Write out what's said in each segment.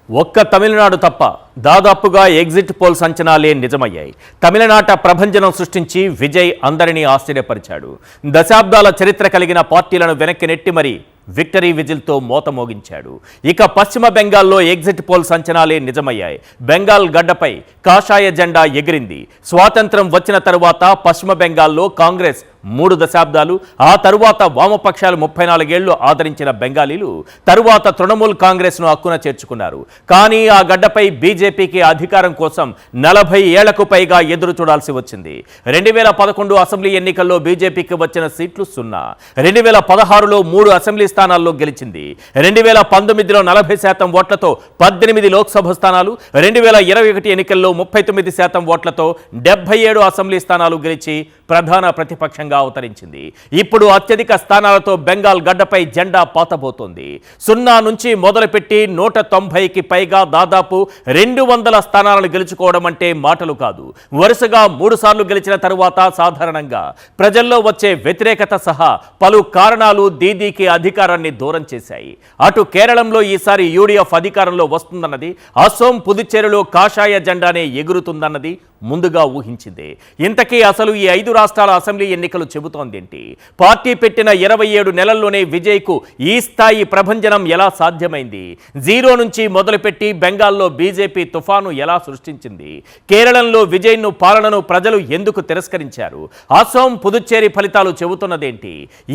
ఒక్క తమిళనాడు తప్ప దాదాపుగా ఎగ్జిట్ పోల్స్ అంచనాలే నిజమయ్యాయి. తమిళనాట ప్రభంజనం సృష్టించి విజయ్ అందరినీ ఆశ్చర్యపరిచాడు. దశాబ్దాల చరిత్ర కలిగిన పార్టీలను వెనక్కి నెట్టి మరి విక్టరీ విజిల్తో మోత మోగించాడు. ఇక పశ్చిమ బెంగాల్లో ఎగ్జిట్ పోల్స్ అంచనాలే నిజమయ్యాయి. బెంగాల్ గడ్డపై కాషాయ జెండా ఎగిరింది. స్వాతంత్రం వచ్చిన తరువాత పశ్చిమ బెంగాల్లో కాంగ్రెస్ 3 దశాబ్దాలు, ఆ తరువాత వామపక్షాలు 34 ఏళ్లు ఆదరించిన బెంగాలీలు తరువాత తృణమూల్ కాంగ్రెస్ను హక్కున చేర్చుకున్నారు. కానీ ఆ గడ్డపై బీజేపీకి అధికారం కోసం 40 ఏళ్లకు పైగా ఎదురు చూడాల్సి వచ్చింది. 2011 అసెంబ్లీ ఎన్నికల్లో బీజేపీకి వచ్చిన సీట్లు 0. 2016లో 3 అసెంబ్లీ స్థానాల్లో గెలిచింది. 2019లో 40% ఓట్లతో 18 లోక్సభ స్థానాలు, 2021 ఎన్నికల్లో 39% ఓట్లతో 77 అసెంబ్లీ స్థానాలు గెలిచి ప్రధాన ప్రతిపక్షంగా అవతరించింది. ఇప్పుడు అత్యధిక స్థానాలతో బెంగాల్ గడ్డపై జెండా పాతబోతోంది. 0 నుంచి మొదలుపెట్టి 190కి పైగా దాదాపు 200 స్థానాలను గెలుచుకోవడం అంటే మాటలు కాదు. వరుసగా 3 సార్లు గెలిచిన తరువాత సాధారణంగా ప్రజల్లో వచ్చే వ్యతిరేకత సహా పలు కారణాలు దీదీకి అధికారాన్ని దూరం చేశాయి. అటు కేరళంలో ఈసారి యూడీఎఫ్ అధికారంలో వస్తుందన్నది, అసోం పుదుచ్చేరిలో కాషాయ జెండానే ఎగురుతుందన్నది ముందుగా ఊహించింది. ఇంతకీ అసలు ఈ 5 రాష్ట్రాల అసెంబ్లీ ఎన్నికలు చెబుతోందేంటి? పార్టీ పెట్టిన 27 నెలల్లోనే విజయ్కు ఈ స్థాయి ప్రభంజనం ఎలా సాధ్యమైంది? 0 నుంచి మొదలుపెట్టి బెంగాల్లో బీజేపీ తుఫాను ఎలా సృష్టించింది? కేరళంలో విజయ్ను పాలనను ప్రజలు ఎందుకు తిరస్కరించారు? అసోం పుదుచ్చేరి ఫలితాలు చెబుతున్నదేంటి?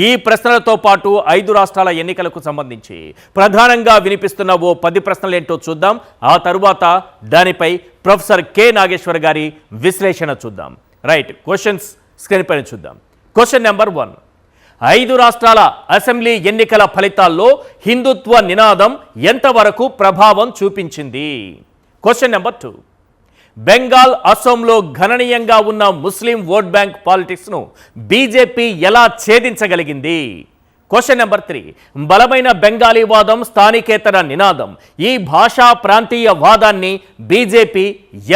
ఈ ప్రశ్నలతో పాటు 5 రాష్ట్రాల ఎన్నికలకు సంబంధించి ప్రధానంగా వినిపిస్తున్న ఓ 10 ప్రశ్నలేంటో చూద్దాం. ఆ తరువాత దానిపై ప్రొఫెసర్ కె నాగేశ్వర్ గారి విశ్లేషణ చూద్దాం. రైట్, క్వశ్చన్స్ స్క్రీన్ పైన చూద్దాం. క్వశ్చన్ నెంబర్ 1, 5 రాష్ట్రాల అసెంబ్లీ ఎన్నికల ఫలితాల్లో హిందుత్వ నినాదం ఎంతవరకు ప్రభావం చూపించింది? క్వశ్చన్ నెంబర్ 2, బెంగాల్, అసోంలో గణనీయంగా ఉన్న ముస్లిం ఓట్ బ్యాంక్ పాలిటిక్స్ను బీజేపీ ఎలా ఛేదించగలిగింది? క్వశ్చన్ నెంబర్ 3, బలమైన బెంగాలీ వాదం, స్థానికేతర నినాదం, ఈ భాషా ప్రాంతీయ వాదాన్ని బీజేపీ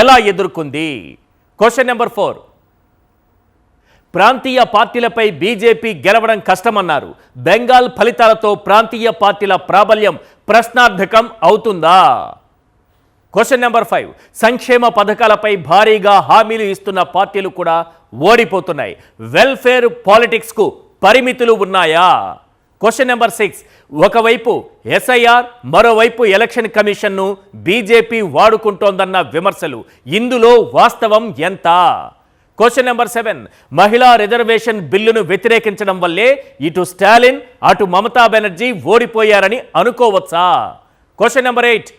ఎలా ఎదుర్కొంది? క్వశ్చన్ నెంబర్ 4, ప్రాంతీయ పార్టీలపై బీజేపీ గెలవడం కష్టమన్నారు. బెంగాల్ ఫలితాలతో ప్రాంతీయ పార్టీల ప్రాబల్యం ప్రశ్నార్థకం అవుతుందా? క్వశ్చన్ నెంబర్ 5, సంక్షేమ పథకాలపై భారీగా హామీలు ఇస్తున్న పార్టీలు కూడా ఓడిపోతున్నాయి. వెల్ఫేర్ పాలిటిక్స్కు పరిమితులు ఉన్నాయా? క్వశ్చన్ నెంబర్ 6, ఒకవైపు ఎస్ఐఆర్, మరోవైపు ఎలక్షన్ కమిషన్ను బీజేపీ వాడుకుంటోందన్న విమర్శలు, ఇందులో వాస్తవం ఎంత? క్వశ్చన్ నెంబర్ 7, మహిళా రిజర్వేషన్ బిల్లును వ్యతిరేకించడం వల్లే ఇటు స్టాలిన్ అటు మమతా బెనర్జీ ఓడిపోయారని అనుకోవచ్చా? క్వశ్చన్ నెంబర్ 8,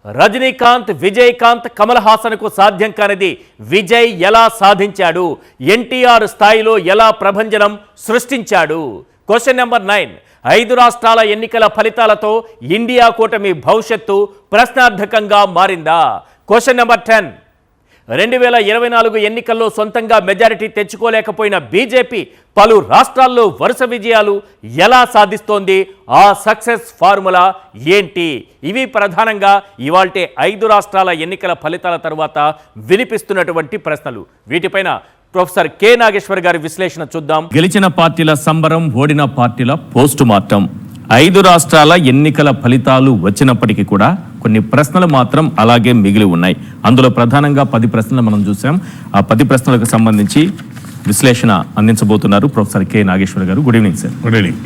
రజనీకాంత్, విజయకాంత్, కమల్ హాసన్కు సాధ్యం కానిది విజయ్ ఎలా సాధించాడు? ఎన్టీఆర్ స్థాయిలో ఎలా ప్రభంజనం సృష్టించాడు? క్వశ్చన్ నెంబర్ 9, 5 రాష్ట్రాల ఎన్నికల ఫలితాలతో ఇండియా కూటమి భవిష్యత్తు ప్రశ్నార్థకంగా మారిందా? క్వశ్చన్ నెంబర్ 10, 2024 ఎన్నికల్లో సొంతంగా మెజారిటీ తెచ్చుకోలేకపోయిన బీజేపీ పలు రాష్ట్రాల్లో వరుస విజయాలు ఎలా సాధిస్తోంది? ఆ సక్సెస్ ఫార్ములా ఏంటి? ఇవి ప్రధానంగా ఇవాల్టి 5 రాష్ట్రాల ఎన్నికల ఫలితాల తర్వాత వినిపిస్తున్నటువంటి ప్రశ్నలు. వీటిపైన ప్రొఫెసర్ కె నాగేశ్వర్ గారి విశ్లేషణ చూద్దాం. గెలిచిన పార్టీల సంబరం, ఓడిన పార్టీల పోస్ట్ మార్టం. 5 రాష్ట్రాల ఎన్నికల ఫలితాలు వచ్చినప్పటికీ కూడా కొన్ని ప్రశ్నలు మాత్రం అలాగే మిగిలి ఉన్నాయి. అందులో ప్రధానంగా 10 ప్రశ్నలు మనం చూసాం. ఆ 10 ప్రశ్నలకు సంబంధించి విశ్లేషణ అందించబోతున్నారు ప్రొఫెసర్ కె నాగేశ్వర్ గారు. Good evening sir. Good evening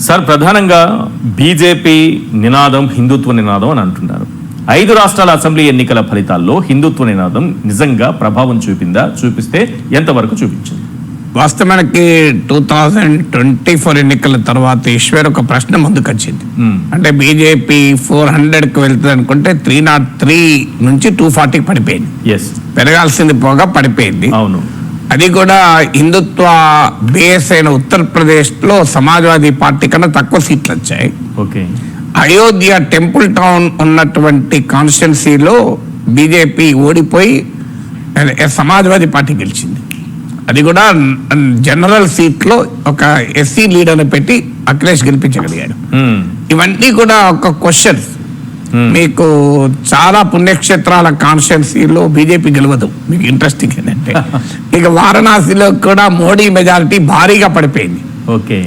sir. ప్రధానంగా బీజేపీ నినాదం హిందుత్వ నినాదం అని అంటున్నారు. 5 రాష్ట్రాల అసెంబ్లీ ఎన్నికల ఫలితాల్లో హిందుత్వ నినాదం నిజంగా ప్రభావం చూపిందా? చూపిస్తే ఎంతవరకు చూపించింది? వాస్తవానికి 2024 ఎన్నికల తర్వాత ఈశ్వర్ ఒక ప్రశ్న ముందుకు వచ్చింది. అంటే బీజేపీ 400కి వెళ్తుంది అనుకుంటే 303 నుంచి 240కి పడిపోయింది. పెరగాల్సింది పోగా పడిపోయింది. అవును. అది కూడా హిందుత్వ బేస్ అయిన ఉత్తరప్రదేశ్ లో సమాజ్వాదీ పార్టీ కన్నా తక్కువ సీట్లు వచ్చాయి. ఓకే. అయోధ్య టెంపుల్ టౌన్ ఉన్నటువంటి కాన్స్టిట్యున్సీలో బీజేపీ ఓడిపోయి సమాజ్వాదీ పార్టీ గెలిచింది. అది కూడా జనరల్ సీట్లో ఒక ఎస్సీ లీడర్ని పెట్టి అఖిలేష్ గెలిపించగలిగాడు. ఇవన్నీ కూడా ఒక క్వశ్చన్. మీకు చాలా పుణ్యక్షేత్రాల కాన్స్టిట్యున్సీలో బీజేపీ గెలవదు. మీకు ఇంట్రెస్టింగ్ ఏంటంటే ఇక వారణాసిలో కూడా మోడీ మెజారిటీ భారీగా పడిపోయింది. ఓకే.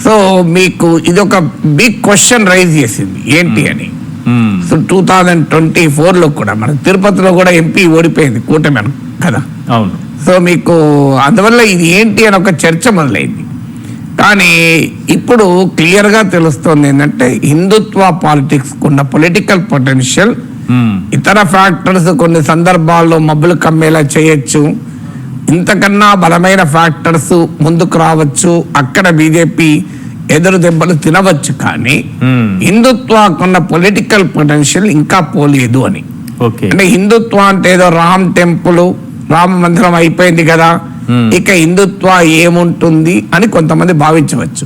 సో మీకు ఇది ఒక బిగ్ క్వశ్చన్ రైజ్ చేసింది ఏంటి అని. సో 2024లో కూడా మన తిరుపతిలో కూడా ఎంపీ ఓడిపోయింది కూటమి కదా. అవును. సో మీకు అందువల్ల ఇది ఏంటి అని ఒక చర్చ మొదలైంది. కానీ ఇప్పుడు క్లియర్గా తెలుస్తోంది ఏంటంటే హిందుత్వ పాలిటిక్స్ ఉన్న పొలిటికల్ పొటెన్షియల్ ఇతర ఫ్యాక్టర్స్ కొన్ని సందర్భాల్లో మబ్బులు కమ్మేలా చేయొచ్చు, ఇంతకన్నా బలమైన ఫ్యాక్టర్స్ ముందుకు రావచ్చు, అక్కడ బీజేపీ ఎదురు దెబ్బలు తినవచ్చు. కానీ హిందుత్వకున్న పొలిటికల్ పొటెన్షియల్ ఇంకా పోలేదు అని. అంటే హిందుత్వ అంటే ఏదో రామ్ టెంపుల్ రామ మందిరం అయిపోయింది కదా, ఇక హిందుత్వ ఏముంటుంది అని కొంతమంది భావించవచ్చు.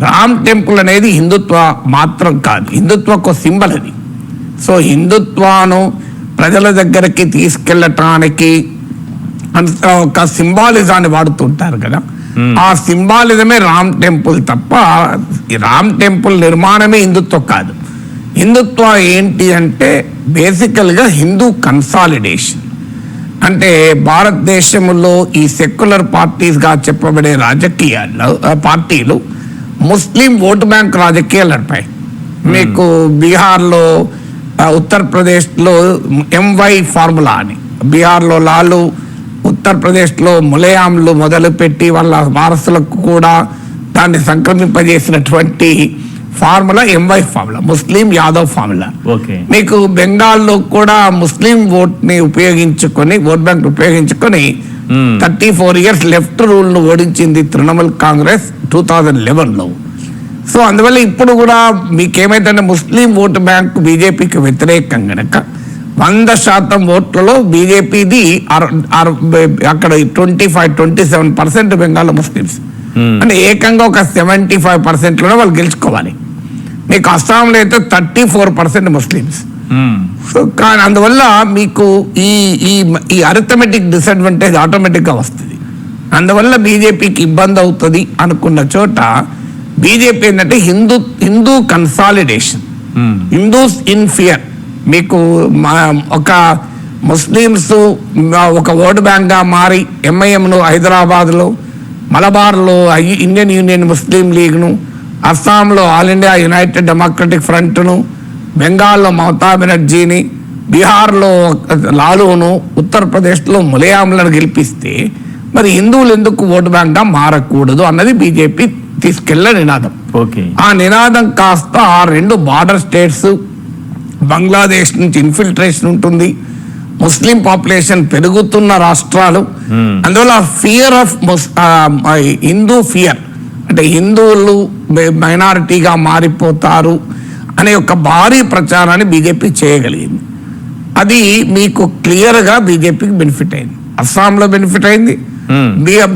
రామ్ టెంపుల్ అనేది హిందుత్వ మాత్రం కాదు, హిందుత్వకు సింబల్ అది. సో హిందుత్వాను ప్రజల దగ్గరికి తీసుకెళ్ళటానికి ఒక సింబాలిజాన్ని వాడుతుంటారు కదా, ఆ సింబాలిజమే రామ్ టెంపుల్ తప్ప రామ్ టెంపుల్ నిర్మాణమే హిందుత్వం కాదు. హిందుత్వ ఏంటి అంటే బేసికల్గా హిందూ కన్సాలిడేషన్. అంటే భారతదేశంలో ఈ సెక్యులర్ పార్టీస్గా చెప్పబడే పార్టీలు ముస్లిం ఓటు బ్యాంక్ రాజకీయాలు నడిపాయి. మీకు బీహార్లో ఉత్తరప్రదేశ్లో ఎంవై ఫార్ములా అని, బీహార్లో లాలు, ఉత్తరప్రదేశ్లో ములయాంలు మొదలుపెట్టి వాళ్ళ వారసులకు కూడా దాన్ని సంక్రమింపజేసినటువంటి ఫార్ములా ఎంవై ఫార్ములా, ముస్లిం యాదవ్ ఫార్ములా. మీకు బెంగాల్లో కూడా ముస్లిం ఓట్ని ఉపయోగించుకొని, ఓట్ బ్యాంక్ ఉపయోగించుకొని 34 years లెఫ్ట్ రూల్ ను ఓడించింది తృణమూల్ కాంగ్రెస్ 2011లో. సో అందువల్ల ఇప్పుడు కూడా మీకేమైతే ముస్లిం ఓటు బ్యాంక్ బీజేపీకి వ్యతిరేకం గనక 100% ఓట్లలో బీజేపీది అక్కడ 27% బెంగాల్లో ముస్లిమ్స్, అంటే ఏకంగా ఒక 75%లోనే వాళ్ళు గెలుచుకోవాలి. మీకు అస్సాంలో అయితే 34% ముస్లిమ్స్. సో కానీ అందువల్ల మీకు ఈ అరిథమెటిక్ డిసడ్వాంటేజ్ ఆటోమేటిక్గా వస్తుంది. అందువల్ల బీజేపీకి ఇబ్బంది అవుతుంది అనుకున్న చోట బీజేపీ ఏంటంటే Hindu consolidation, Hindus in fear. మీకు ఒక ముస్లిమ్స్ ఒక ఓటు బ్యాంక్గా మారి ఎంఐఎంను హైదరాబాద్లో, మలబార్లో ఇండియన్ యూనియన్ ముస్లిం లీగ్ను, అస్సాంలో ఆల్ ఇండియా యునైటెడ్ డెమోక్రటిక్ ఫ్రంట్ను, బెంగాల్లో మమతా బెనర్జీని, బీహార్లో లాలూను, ఉత్తరప్రదేశ్లో ములయాంలను గెలిపిస్తే మరి హిందువులు ఎందుకు ఓటు బ్యాంక్గా మారకూడదు అన్నది బీజేపీ తీసుకెళ్లే నినాదం. ఆ నినాదం కాస్త ఆ రెండు బార్డర్ స్టేట్స్, బంగ్లాదేశ్ నుంచి ఇన్ఫిల్ట్రేషన్ ఉంటుంది, ముస్లిం పాపులేషన్ పెరుగుతున్న రాష్ట్రాలు, అందువల్ల ఫియర్ ఆఫ్ హిందూ ఫియర్, అంటే హిందువులు మైనారిటీగా మారిపోతారు అనే ఒక భారీ ప్రచారాన్ని బీజేపీ చేయగలిగింది. అది మీకు క్లియర్గా బీజేపీకి బెనిఫిట్ అయింది. అస్సాంలో బెనిఫిట్ అయింది,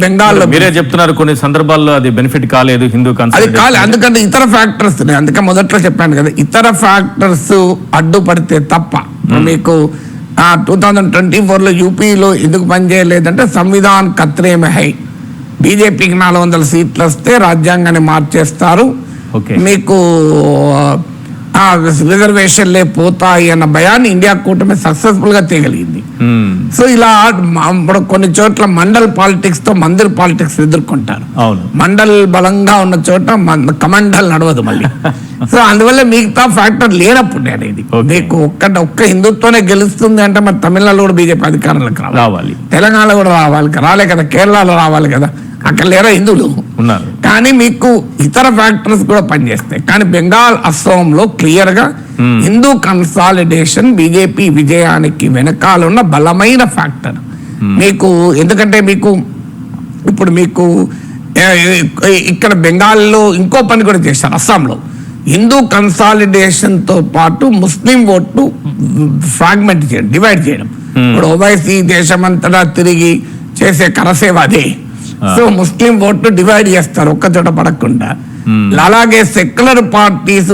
బెంగాల్లో. మీరే చెప్తున్నారు కొన్ని సందర్భాల్లో అది బెనిఫిట్ కాలేదు, హిందూ అది కాలేదు. అందుకంటే ఇతర ఫ్యాక్టర్స్, అందుకే మొదట్లో చెప్పాను కదా, ఇతర ఫ్యాక్టర్స్ అడ్డుపడితే తప్ప. మీకు 2024లో యూపీలో ఎందుకు పనిచేయలేదంటే సంవిధాన్ ఖత్రే మే హై, బీజేపీకి 400 సీట్లు వస్తే రాజ్యాంగాన్ని మార్చేస్తారు, మీకు రిజర్వేషన్లే పోతాయి అన్న భయాన్ని ఇండియా కూటమి సక్సెస్ఫుల్ గా తేగలిగింది. సో ఇలా కొన్ని చోట్ల మండల్ పాలిటిక్స్ తో మందిర్ పాలిటిక్స్ ఎదుర్కొంటారు. మండల్ బలంగా ఉన్న చోట కమండల్ నడవదు మళ్ళీ. సో అందువల్ల మిగతా ఫ్యాక్టర్ లేనప్పుడు అనేది మీకు ఒక్క హిందుత్వనే గెలుస్తుంది అంటే మరి తమిళనాడులో కూడా బీజేపీ అధికారంలోకి రావాలి, తెలంగాణలో కూడా రాలే కదా, కేరళలో రావాలి కదా, అక్కడ లేరా హిందువులు ఉన్నారు. కానీ మీకు ఇతర ఫ్యాక్టర్స్ కూడా పనిచేస్తాయి. కానీ బెంగాల్, అస్సాంలో క్లియర్ గా హిందూ కన్సాలిడేషన్ బీజేపీ విజయానికి వెనకాల ఉన్న బలమైన ఫ్యాక్టర్. మీకు ఎందుకంటే మీకు ఇప్పుడు మీకు ఇక్కడ బెంగాల్లో ఇంకో పని కూడా చేశారు. అస్సాంలో హిందూ కన్సాలిడేషన్ తో పాటు ముస్లిం ఓట్లు ఫ్రాగ్మెంట్ చేయడం, డివైడ్ చేయడం. ఇప్పుడు ఓవైసీ దేశమంతటా తిరిగి చేసే కరసేవ అదే. సో ముస్లిం ఓట్లు డివైడ్ చేస్తారు ఒక్క చోట పడకుండా. అలాగే సెక్యులర్ పార్టీస్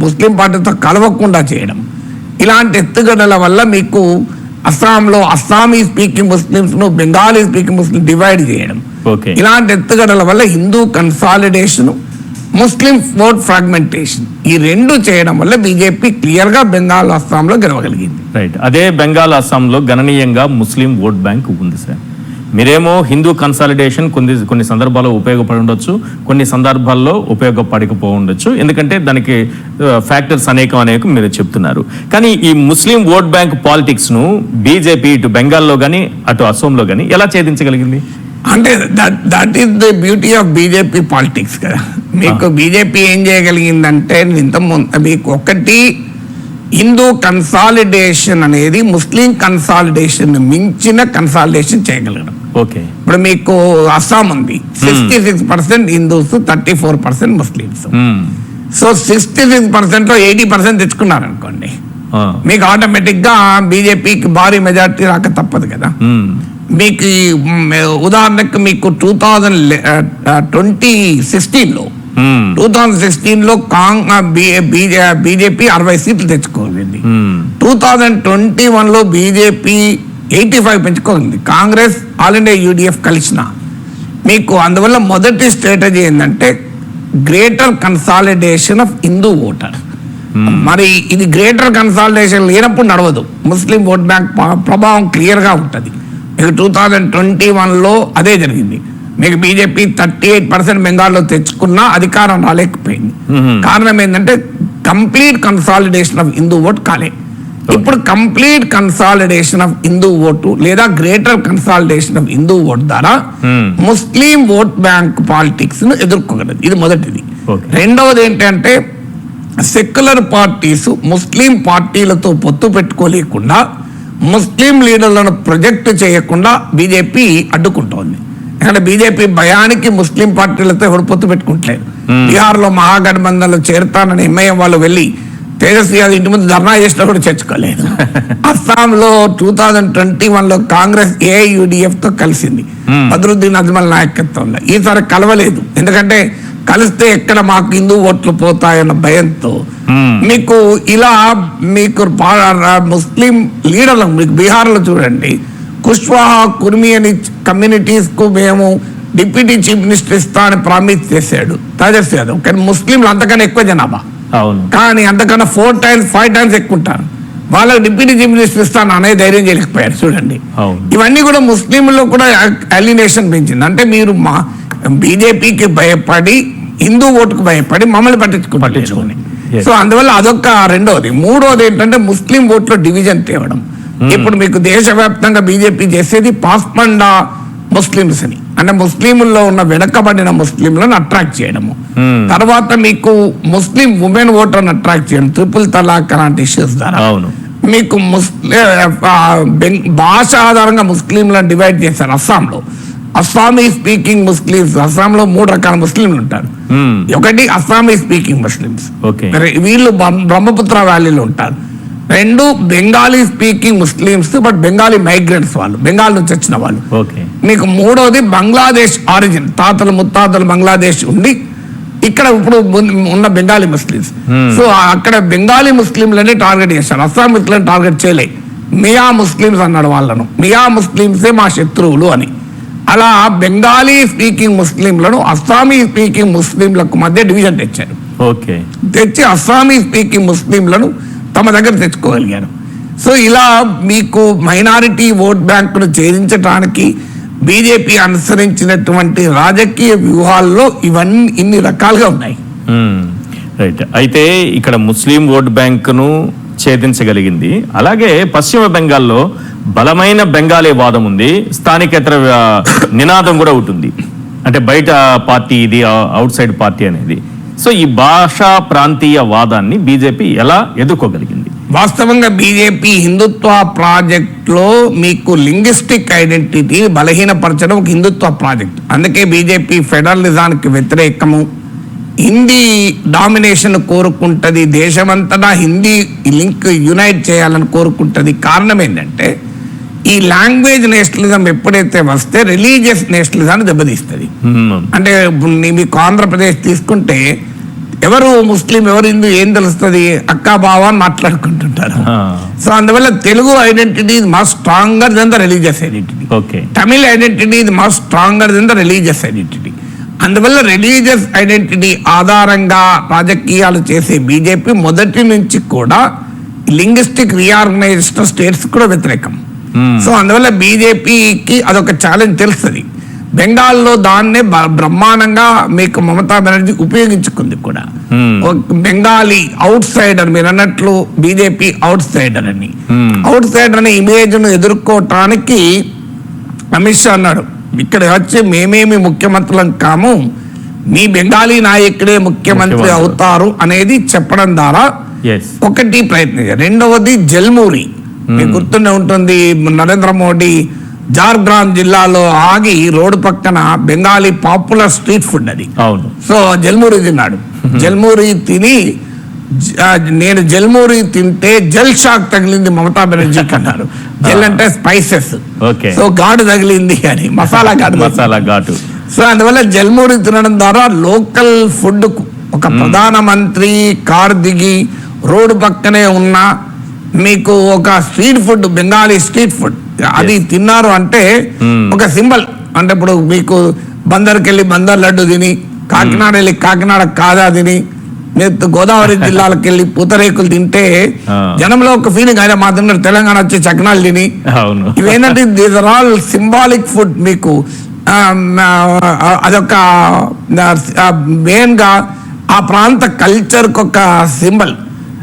ముస్లిం పార్టీతో కలవకుండా చేయడం, ఇలాంటి ఎత్తుగడల వల్ల మీకు అస్సాంలో అస్సామీ స్పీకింగ్ ముస్లిమ్స్ ను బెంగాలీ స్పీకింగ్ ముస్లిం డివైడ్ చేయడం, ఇలాంటి ఎత్తుగడల వల్ల హిందూ కన్సాలిడేషన్, ముస్లిం ఓట్ ఫ్రాగ్మెంటేషన్, ఈ రెండు చేయడం వల్ల బీజేపీ క్లియర్ గా బెంగాల్, అస్సాంలో గెలవగలిగింది. రైట్. అదే బెంగాల్, అస్సాంలో గణనీయంగా ముస్లిం ఓట్ బ్యాంక్ ఉంది సార్. మీరేమో హిందూ కన్సాలిడేషన్ కొన్ని సందర్భాల్లో ఉపయోగపడి ఉండొచ్చు, కొన్ని సందర్భాల్లో ఉపయోగపడకపో ఉండొచ్చు, ఎందుకంటే దానికి ఫ్యాక్టర్స్ అనేకం మీరు చెప్తున్నారు. కానీ ఈ ముస్లిం ఓట్ బ్యాంక్ పాలిటిక్స్ ను బీజేపీ ఇటు బెంగాల్లో కానీ అటు అసోంలో కానీ ఎలా ఛేదించగలిగింది? అంటే that is the beauty of BJP politics కదా. మీకు బీజేపీ ఏం చేయగలిగిందంటే మీకు ఒకటి, హిందూ కన్సాలిడేషన్ అనేది ముస్లిం కన్సాలిడేషన్ మించిన కన్సాలిడేషన్ చేయగలగడం. ఓకే, ఇప్పుడు మీకు అస్సాం ఉంది, 66% హిందూస్, 34% ముస్లిమ్స్. సో 66% లో 80% తెచ్చుకున్నారు అనుకోండి, మీకు ఆటోమేటిక్ గా బీజేపీకి భారీ మెజార్టీ రాక తప్పదు కదా. మీకు ఉదాహరణకు మీకు 2016లో బీజేపీ 60 సీట్లు తెచ్చుకోగలిగింది. 2021లో బీజేపీ 85 పెంచుకోగలిగింది. కాంగ్రెస్, ఆల్ ఇండియా యూడిఎఫ్ కలిసిన. మీకు అందువల్ల మొదటి స్ట్రాటజీ ఏంటంటే greater consolidation of Hindu voter. మరి ఇది గ్రేటర్ కన్సాలిడేషన్ లేనప్పుడు నడవదు. ముస్లిం ఓట్ బ్యాంక్ ప్రభావం క్లియర్ గా ఉంటుంది. మీకు 2021లో అదే జరిగింది. మీకు బీజేపీ 38% బెంగాల్లో తెచ్చుకున్నా అధికారం రాలేకపోయింది. కారణం ఏంటంటే complete consolidation of Hindu vote కాలే. ఇప్పుడు complete consolidation of Hindu vote లేదా greater consolidation of Hindu vote ద్వారా ముస్లిం ఓట్ బ్యాంక్ పాలిటిక్స్ ను ఎదుర్కోగలదు. ఇది మొదటిది. రెండవది ఏంటంటే సెక్యులర్ పార్టీస్ ముస్లిం పార్టీలతో పొత్తు పెట్టుకోలేకుండా, ముస్లిం లీడర్లను ప్రొజెక్ట్ చేయకుండా బీజేపీ అడ్డుకుంటోంది. ఎందుకంటే బీజేపీ భయానికి ముస్లిం పార్టీలతో ఎవరు పొత్తు పెట్టుకుంటలేదు. బీహార్లో మహాగఠబంధన్లో చేరుతానని ఎంఐఎం వాళ్ళు వెళ్ళి తేజస్వి యాదవ్ ఇంటి ముందు ధర్నా చేసినా కూడా చేర్చుకోలేదు. అస్సాంలో 2021లో కాంగ్రెస్ ఏఐయుడిఎఫ్ తో కలిసింది బద్రుద్దీన్ అజ్మల్ నాయకత్వంలో. ఈసారి కలవలేదు, ఎందుకంటే కలిస్తే ఎక్కడ మాకు హిందూ ఓట్లు పోతాయన్న భయంతో. మీకు ఇలా మీకు ముస్లిం లీడర్లు మీకు బీహార్లో చూడండి, కుష్వాహా, కుర్మి అని కమ్యూనిటీస్ కు మేము డిప్యూటీ చీఫ్ మినిస్టర్ ఇస్తా అని ప్రామిస్ చేశాడు తేజస్వి యాదవ్. కానీ ముస్లింలు అంతకన్నా ఎక్కువ జనాభా, కానీ అంతకన్నా 4 times 5 times ఎక్కువ ఉంటారు. వాళ్ళకి డిప్యూటీ చీఫ్ మినిస్టర్ ఇస్తాను అనే ధైర్యం చేయలేకపోయారు. చూడండి, ఇవన్నీ కూడా ముస్లింల్లో కూడా అలినేషన్ పెంచింది. అంటే మీరు మా బీజేపీకి భయపడి, హిందూ ఓటుకు భయపడి మమ్మల్ని పట్టించుకోండి. సో అందువల్ల అదొక రెండవది. మూడవది ఏంటంటే ముస్లిం ఓట్లో డివిజన్ తేవడం. ఇప్పుడు మీకు దేశవ్యాప్తంగా బీజేపీ చేసేది పాస్పండా ముస్లింస్ అని, అంటే ముస్లింల్లో ఉన్న వెనకబడిన ముస్లింలను అట్రాక్ట్ చేయడము. తర్వాత మీకు ముస్లిం ఉమెన్ ఓటర్ని అట్రాక్ట్ చేయడం, ట్రిపుల్ తలాక్ అలాంటి ఇష్యూస్ ద్వారా. మీకు భాష ఆధారంగా ముస్లింలను డివైడ్ చేశారు. అస్సాంలో అస్సామీ స్పీకింగ్ ముస్లిమ్స్, అస్సాంలో 3 రకాల ముస్లింలు ఉంటారు. ఒకటి అస్సామీ స్పీకింగ్ ముస్లిమ్స్, వీళ్ళు బ్రహ్మపుత్ర వ్యాలీలో ఉంటారు. 2 Bengali speaking Muslims, but Bengali migrants, వాళ్ళు బెంగాల్ నుంచి వచ్చిన వాళ్ళు. మీకు మూడోది బంగ్లాదేశ్ ఆరిజిన్, తాతలు ముత్తాతలు బంగ్లాదేశ్ ఉండి ఇక్కడ ఇప్పుడు ఉన్న బెంగాలీ ముస్లిమ్స్. సో అక్కడ బెంగాలీ ముస్లింలని టార్గెట్ చేశారు, అస్సాం ముస్లిం టార్గెట్ చేయలే. మియా ముస్లిమ్స్ అన్నాడు వాళ్ళను, మియా ముస్లిమ్సే మా శత్రువులు అని. అలా బెంగాలీ స్పీకింగ్ ముస్లింలను అస్సామీ స్పీకింగ్ ముస్లింలకు మధ్య డివిజన్ తెచ్చారు. తెచ్చి అస్సామీ స్పీకింగ్ ముస్లింలను తమ దగ్గర తెచ్చుకోగలిగారు. సో ఇలా మీకు మైనారిటీ ఓట్ బ్యాంకును ఛేదించడానికి బీజేపీ అనుసరించినటువంటి రాజకీయ వ్యూహాల్లో ఇవన్నీ ఇన్ని రకాలుగా ఉన్నాయి. రైట్. అయితే ఇక్కడ ముస్లిం ఓట్ బ్యాంకును ఛేదించగలిగింది. అలాగే పశ్చిమ బెంగాల్లో బలమైన బెంగాలీ వాదం ఉంది, స్థానికేతర నినాదం కూడా ఉంటుంది. అంటే బయట పార్టీ ఇది, అవుట్ సైడ్ పార్టీ అనేది. సో ఈ భాషా ప్రాంతీయ వాదాన్ని బీజేపీ ఎలా ఎదుర్కోగలిగింది? వాస్తవంగా బీజేపీ హిందుత్వ ప్రాజెక్ట్ లో మీకు లింగ్విస్టిక్ ఐడెంటిటీ బలహీనపరచడం ఒక హిందుత్వ ప్రాజెక్ట్. అందుకే బీజేపీ ఫెడరలిజానికి వ్యతిరేకము, హిందీ డామినేషన్ కోరుకుంటది, దేశమంతటా హిందీ లింక్ యునైట్ చేయాలని కోరుకుంటది. కారణం ఏంటంటే ఈ లాంగ్వేజ్ నేషనలిజం ఎప్పుడైతే వస్తే రిలీజియస్ నేషనలిజాన్ని దెబ్బతీస్తుంది. అంటే మీకు ఆంధ్రప్రదేశ్ తీసుకుంటే ఎవరు ముస్లిం ఎవరు హిందూ ఏం తెలుస్తుంది, అక్కా బావ అని మాట్లాడుకుంటుంటారు. సో అందువల్ల Telugu identity is must stronger then the religious identity, Tamil identity is must stronger then the religious identity. అందువల్ల రిలీజియస్ ఐడెంటిటీ ఆధారంగా రాజకీయాలు చేసే బీజేపీ మొదటి నుంచి కూడా లింగ్విస్టిక్ రీఆర్గనైజేషన్ స్టేట్స్ కూడా వ్యతిరేకం. సో అందువల్ల బీజేపీకి అదొక ఛాలెంజ్ తెలుస్తుంది. బెంగాల్లో దాన్నే బ్రహ్మాండంగా మీకు మమతా బెనర్జీ ఉపయోగించుకుంది కూడా. బెంగాలీ అవుట్ సైడర్, మీరు అన్నట్లు బీజేపీ అవుట్ సైడర్ అని, అవుట్ సైడర్ అనే ఇమేజ్ ను ఎదుర్కోవటానికి అమిత్ షా అన్నాడు, ఇక్కడ వచ్చి మేమేమి ముఖ్యమంత్రులం కాము, మీ బెంగాలీ నాయకుడే ముఖ్యమంత్రి అవుతారు అనేది చెప్పడం ద్వారా ఒకటి ప్రయత్నం. రెండవది జల్మూరి, మీకు గుర్తుండే ఉంటుంది, నరేంద్ర మోడీ జార్గ్రామ్ జిల్లాలో ఆగి రోడ్డు పక్కన బెంగాలీ పాపులర్ స్ట్రీట్ ఫుడ్ అది. సో జల్మూరి తిన్నాడు. జల్మూరి తిని నేను జల్మూరి తింటే జల్ షాక్ తగిలింది మమతా బెనర్జీకి అన్నారు. జల్ అంటే స్పైసెస్, సో ఘాటు తగిలింది అని, మసాలా ఘాటు. సో అందువల్ల జల్మూరి తినడం ద్వారా లోకల్ ఫుడ్ ఒక ప్రధానమంత్రి కారు దిగి రోడ్డు పక్కనే ఉన్న మీకు ఒక street food, Bengali street food అది తిన్నారు అంటే ఒక సింబల్. అంటే ఇప్పుడు మీకు బందర్కి వెళ్ళి బందర్ లడ్డు తిని, కాకినాడ వెళ్ళి కాకినాడ కాదా తిని, మీరు గోదావరి జిల్లాలకు వెళ్ళి పూతరేకులు తింటే జనంలో ఒక ఫీలింగ్, ఆయన మా తిన్నారు తెలంగాణ వచ్చి చక్నాలు తిని, ఇవేంటంటే these are all symbolic food. మీకు అదొక మెయిన్ గా ఆ ప్రాంత కల్చర్ కు ఒక సింబల్.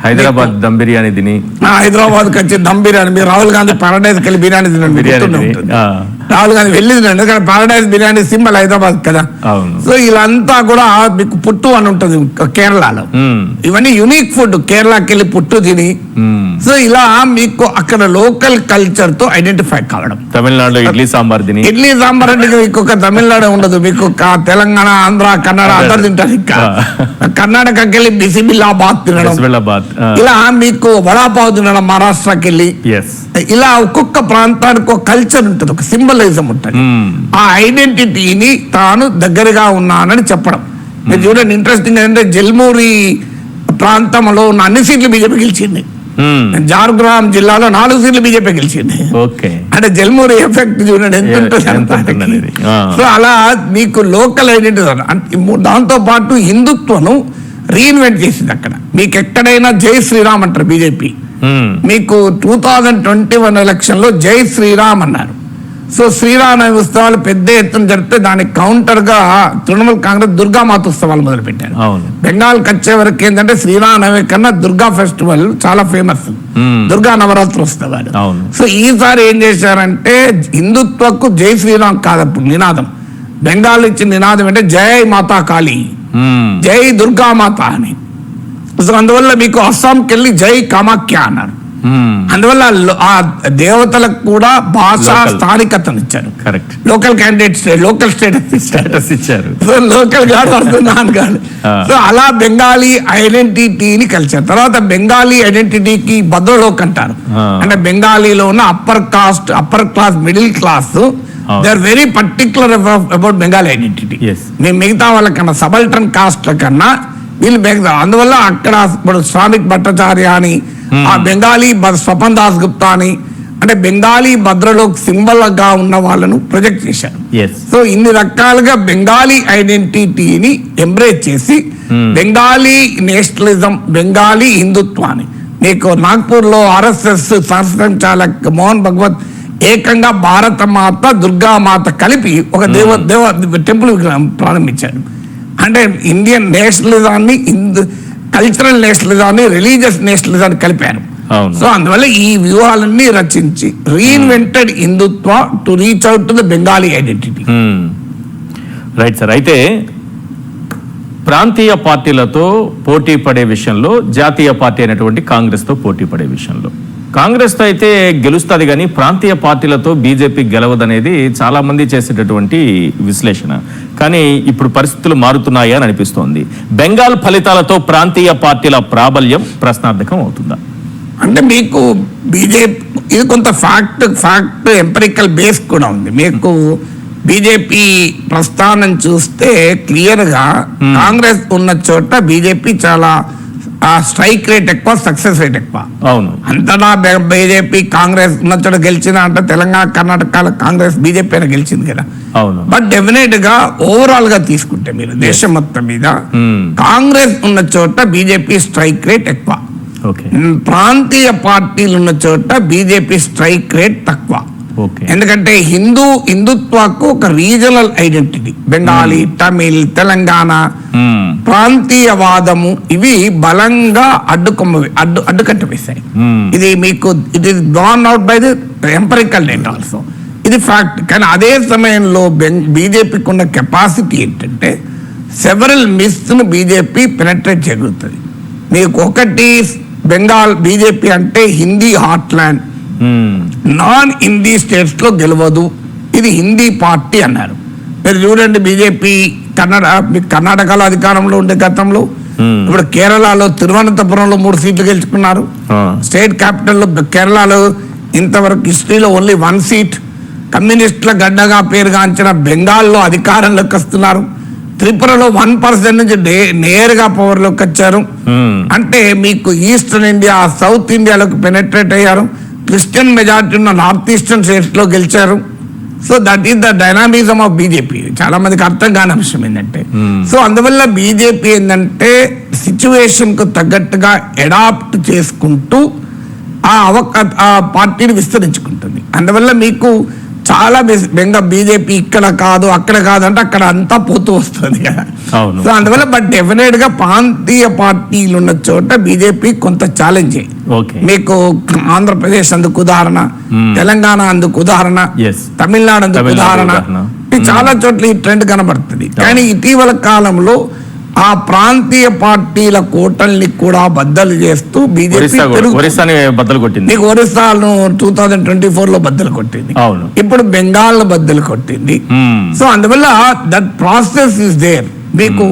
హైదరాబాద్ దమ్ బిర్యానీ తిని, హైదరాబాద్ కి వచ్చి దమ్ బిర్యానీ, మీరు రాహుల్ గాంధీ పారడైజ్ కెళ్ళి బిర్యానీ తినండి, రాహుల్ గాంధీ వెళ్ళి తినండి, ఎందుకంటే పారడైజ్ బిర్యానీ సింబల్ హైదరాబాద్ కదా. సో ఇలాంతా కూడా మీకు పుట్టు అని ఉంటుంది కేరళలో, ఇవన్నీ యునిక్ ఫుడ్. కేరళకి వెళ్ళి పుట్టు తిని, సో ఇలా మీకు అక్కడ లోకల్ కల్చర్ తో ఐడెంటిఫై కావడం. తమిళనాడులో ఇడ్లీ సాంబార్ తిని, ఇడ్లీ సాంబార్ అంటే మీకు ఒక తమిళనాడు ఉండదు, మీకు తెలంగాణ, ఆంధ్ర, కన్నడ అందరు తింటారు. ఇంకా కర్ణాటకకి వెళ్ళి బిసిబిల్లాబాద్ తినడం, ఇలా మీకు వడాపావ్ తినడం మహారాష్ట్రకి వెళ్ళి, ఇలా ఒక్కొక్క ప్రాంతానికి ఒక కల్చర్ ఉంటుంది, ఒక సింబలిజం ఉంటుంది. ఆ ఐడెంటిటీని తాను దగ్గరగా ఉన్నానని చెప్పడం. మీరు చూడండి, ఇంట్రెస్టింగ్ ఏంటంటే జల్మూరి ప్రాంతంలో ఉన్న అన్ని సీట్లు బీజేపీ గెలిచింది. జార్గ్రామ్ జిల్లాలో 4 సీట్లు బీజేపీ గెలిచింది. అంటే జల్మూరి ఎఫెక్ట్ చూడండి ఎంత ఉంటుంది. సో అలా మీకు లోకల్ ఐడెంటిటీ, దాంతో పాటు హిందుత్వను రీఇన్వెంట్ చేసింది అక్కడ. మీకు ఎక్కడైనా జై శ్రీరామ్ అంటారు బీజేపీ. మీకు 2021 ఎలక్షన్ లో జై శ్రీరామ్ అన్నారు. సో శ్రీరామ ఉత్సవాలు పెద్ద ఎత్తున జరిపితే దానికి కౌంటర్ గా తృణమూల్ కాంగ్రెస్ దుర్గామాత ఉత్సవాలు మొదలు పెట్టారు. బెంగాల్కి వచ్చే వరకు ఏంటంటే శ్రీరామనవమి కన్నా దుర్గా ఫెస్టివల్ చాలా ఫేమస్, దుర్గా నవరాత్రి ఉత్సవాలు. సో ఈసారి ఏం చేశారంటే హిందుత్వకు జై శ్రీరామ్ కాదప్పుడు నినాదం, బెంగాల్ ఇచ్చిన నినాదం అంటే జై మాతా కాళీ, జై దుర్గామాత అని. సో అందువల్ల మీకు అస్సాంకి వెళ్ళి జై కామాఖ్య అన్నారు. అందువల్ల ఆ దేవతలకు కూడా భాష స్థానికతను ఇచ్చారు. లోకల్ క్యాండిడేట్ లోకల్ స్టేటస్ ఇచ్చారు. సో లోకల్ గాడు వస్తున్నాను కాదు. సో అలా బెంగాలీ ఐడెంటిటీని కలిసారు. తర్వాత బెంగాలీ ఐడెంటిటీకి భద్రలోక్ అంటారు. అంటే బెంగాలీలో ఉన్న upper class middle class they are very particular about Bengali identity. మేము మిగతా వాళ్ళకన్నా సబల్టన్ కాస్ట్ కన్నా వీళ్ళు అందువల్ల అక్కడ ఇప్పుడు శ్రామిక్ భట్టాచార్య అని, ఆ బెంగాలీ స్వపన్ దాస్ గుప్తా అని, అంటే బెంగాలీ భద్రలోక్ సింబల్ గా ఉన్న వాళ్ళను ప్రొజెక్ట్ చేశారు. సో ఇన్ని రకాలుగా బెంగాలీ ఐడెంటిటీని ఎంబ్రేజ్ చేసి బెంగాలీ నేషనలిజం, బెంగాలీ హిందుత్వాన్ని, మీకు నాగ్పూర్ లో RSS సంచాలక్ మోహన్ భగవత్ ఏకంగా భారత మాత దుర్గామాత కలిపి ఒక టెంపుల్ ప్రారంభించాడు. అంటే ఇండియన్ నేషనలిజాన్ని, కల్చరల్ నేషనలిజాన్ని, రిలీజియస్ నేషనలిజాన్ని కలిపారు. సో అందువల్ల ఈ వ్యూహాలన్నీ రచించి reinvented Hindutva to reach out to the Bengali identity. Right sir. అయితే ప్రాంతీయ పార్టీలతో పోటీ పడే విషయంలో, జాతీయ పార్టీ అయినటువంటి కాంగ్రెస్ తో పోటీ పడే విషయంలో కాంగ్రెస్ తో అయితే గెలుస్తుంది, కానీ ప్రాంతీయ పార్టీలతో బీజేపీ గెలవదనేది చాలా మంది చేసేటటువంటి విశ్లేషణ. కానీ ఇప్పుడు పరిస్థితులు మారుతున్నాయా అని అనిపిస్తోంది. బెంగాల్ ఫలితాలతో ప్రాంతీయ పార్టీల ప్రాబల్యం ప్రశ్నార్థకం అవుతుందా? అంటే మీకు బీజేపీ ఇది కొంత ఫ్యాక్ట్ ఎంపరికల్ బేస్ కూడా ఉంది. మీకు బీజేపీ ప్రస్థానం చూస్తే క్లియర్ గా కాంగ్రెస్ ఉన్న చోట బీజేపీ చాలా స్ట్రైక్ రేట్ ఎక్కువ, సక్సెస్ రేట్ ఎక్కువ. అవును, అంతటా బీజేపీ కాంగ్రెస్ ఉన్న చోట గెలిచిన అంటే తెలంగాణ, కర్ణాటకలో కాంగ్రెస్ బీజేపీ అయినా గెలిచింది కదా. అవును. బట్ డెఫినెట్ గా ఓవరాల్ గా తీసుకుంటే మీరు దేశం మొత్తం మీద కాంగ్రెస్ ఉన్న చోట బీజేపీ స్ట్రైక్ రేట్ ఎక్కువ. ఓకే. ప్రాంతీయ పార్టీలు ఉన్న చోట బీజేపీ స్ట్రైక్ రేట్ తక్కువ. ఓకే. ఎందుకంటే హిందుత్వకు ఒక రీజనల్ ఐడెంటిటీ, బెంగాలీ, తమిళ్, తెలంగాణ, ప్రాంతీయవాదము ఇవి బలంగా అడ్డుకట్ట వేశాయి. ఇది మీకు it is drawn out by the empirical data also, ఇది ఫ్యాక్ట్. కానీ అదే సమయంలో బీజేపీకి ఉన్న కెపాసిటీ ఏంటంటే సెవరల్ మిత్స్ ను బీజేపీ పెనట్రేట్ చేయగలుగుతుంది. మీకు ఒకటి, బెంగాల్ బీజేపీ అంటే హిందీ హార్ట్లాండ్, నాన్ హిందీ స్టేట్స్ లో గెలవదు, ఇది హిందీ పార్టీ అన్నారు. మీరు చూడండి, బీజేపీ కర్ణాటకలో అధికారంలో ఉండే గతంలో, ఇప్పుడు కేరళలో తిరువనంతపురంలో 3 సీట్లు గెలుచుకున్నారు. స్టేట్ క్యాపిటల్ లో కేరళలో ఇంతవరకు హిస్టరీలో ఓన్లీ 1 సీట్. కమ్యూనిస్టుల గడ్డగా పేరుగాంచిన బెంగాల్లో అధికారంలోకి వస్తున్నారు. త్రిపురలో 1% నుంచి నేరుగా పవర్లోకి వచ్చారు. అంటే మీకు ఈస్టర్న్ ఇండియా, సౌత్ ఇండియాలోకి పెనట్రేట్ అయ్యారు. క్రిస్టియన్ మెజారిటీ ఉన్న నార్త్ ఈస్టర్న్ స్టేట్స్ లో గెలిచారు. So that is the dynamism of BJP. చాలా మందికి అర్థం కాని అంశం ఏంటంటే, సో అందువల్ల బీజేపీ ఏంటంటే సిచ్యువేషన్ కు తగ్గట్టుగా అడాప్ట్ చేసుకుంటూ ఆ పార్టీని విస్తరించుకుంటుంది. అందువల్ల మీకు చాలా బీజేపీ ఇక్కడ కాదు అక్కడ కాదు అంటే అక్కడ అంతా పోతూ వస్తుంది కదా. సో అందువల్ల బట్ డెఫినెట్ గా ప్రాంతీయ పార్టీలు ఉన్న చోట బీజేపీ కొంత ఛాలెంజ్. మీకు ఆంధ్రప్రదేశ్ అందుకు ఉదాహరణ, తెలంగాణ అందుకు ఉదాహరణ, తమిళనాడు అందుకు ఉదాహరణ. చాలా చోట్ల ఈ ట్రెండ్ కనబడుతుంది. కానీ ఇటీవల కాలంలో ఆ ప్రాంతీయ పార్టీల కోటల్ని కూడా బద్దలు చేస్తూ బీజేపీ నీకు ఒరిస్సాను 2024 లో బద్దలు కొట్టింది, ఇప్పుడు బెంగాల్ బద్దలు కొట్టింది. సో అందువల్ల దట్ ప్రాసెస్ ఇస్ దేర్. మీకు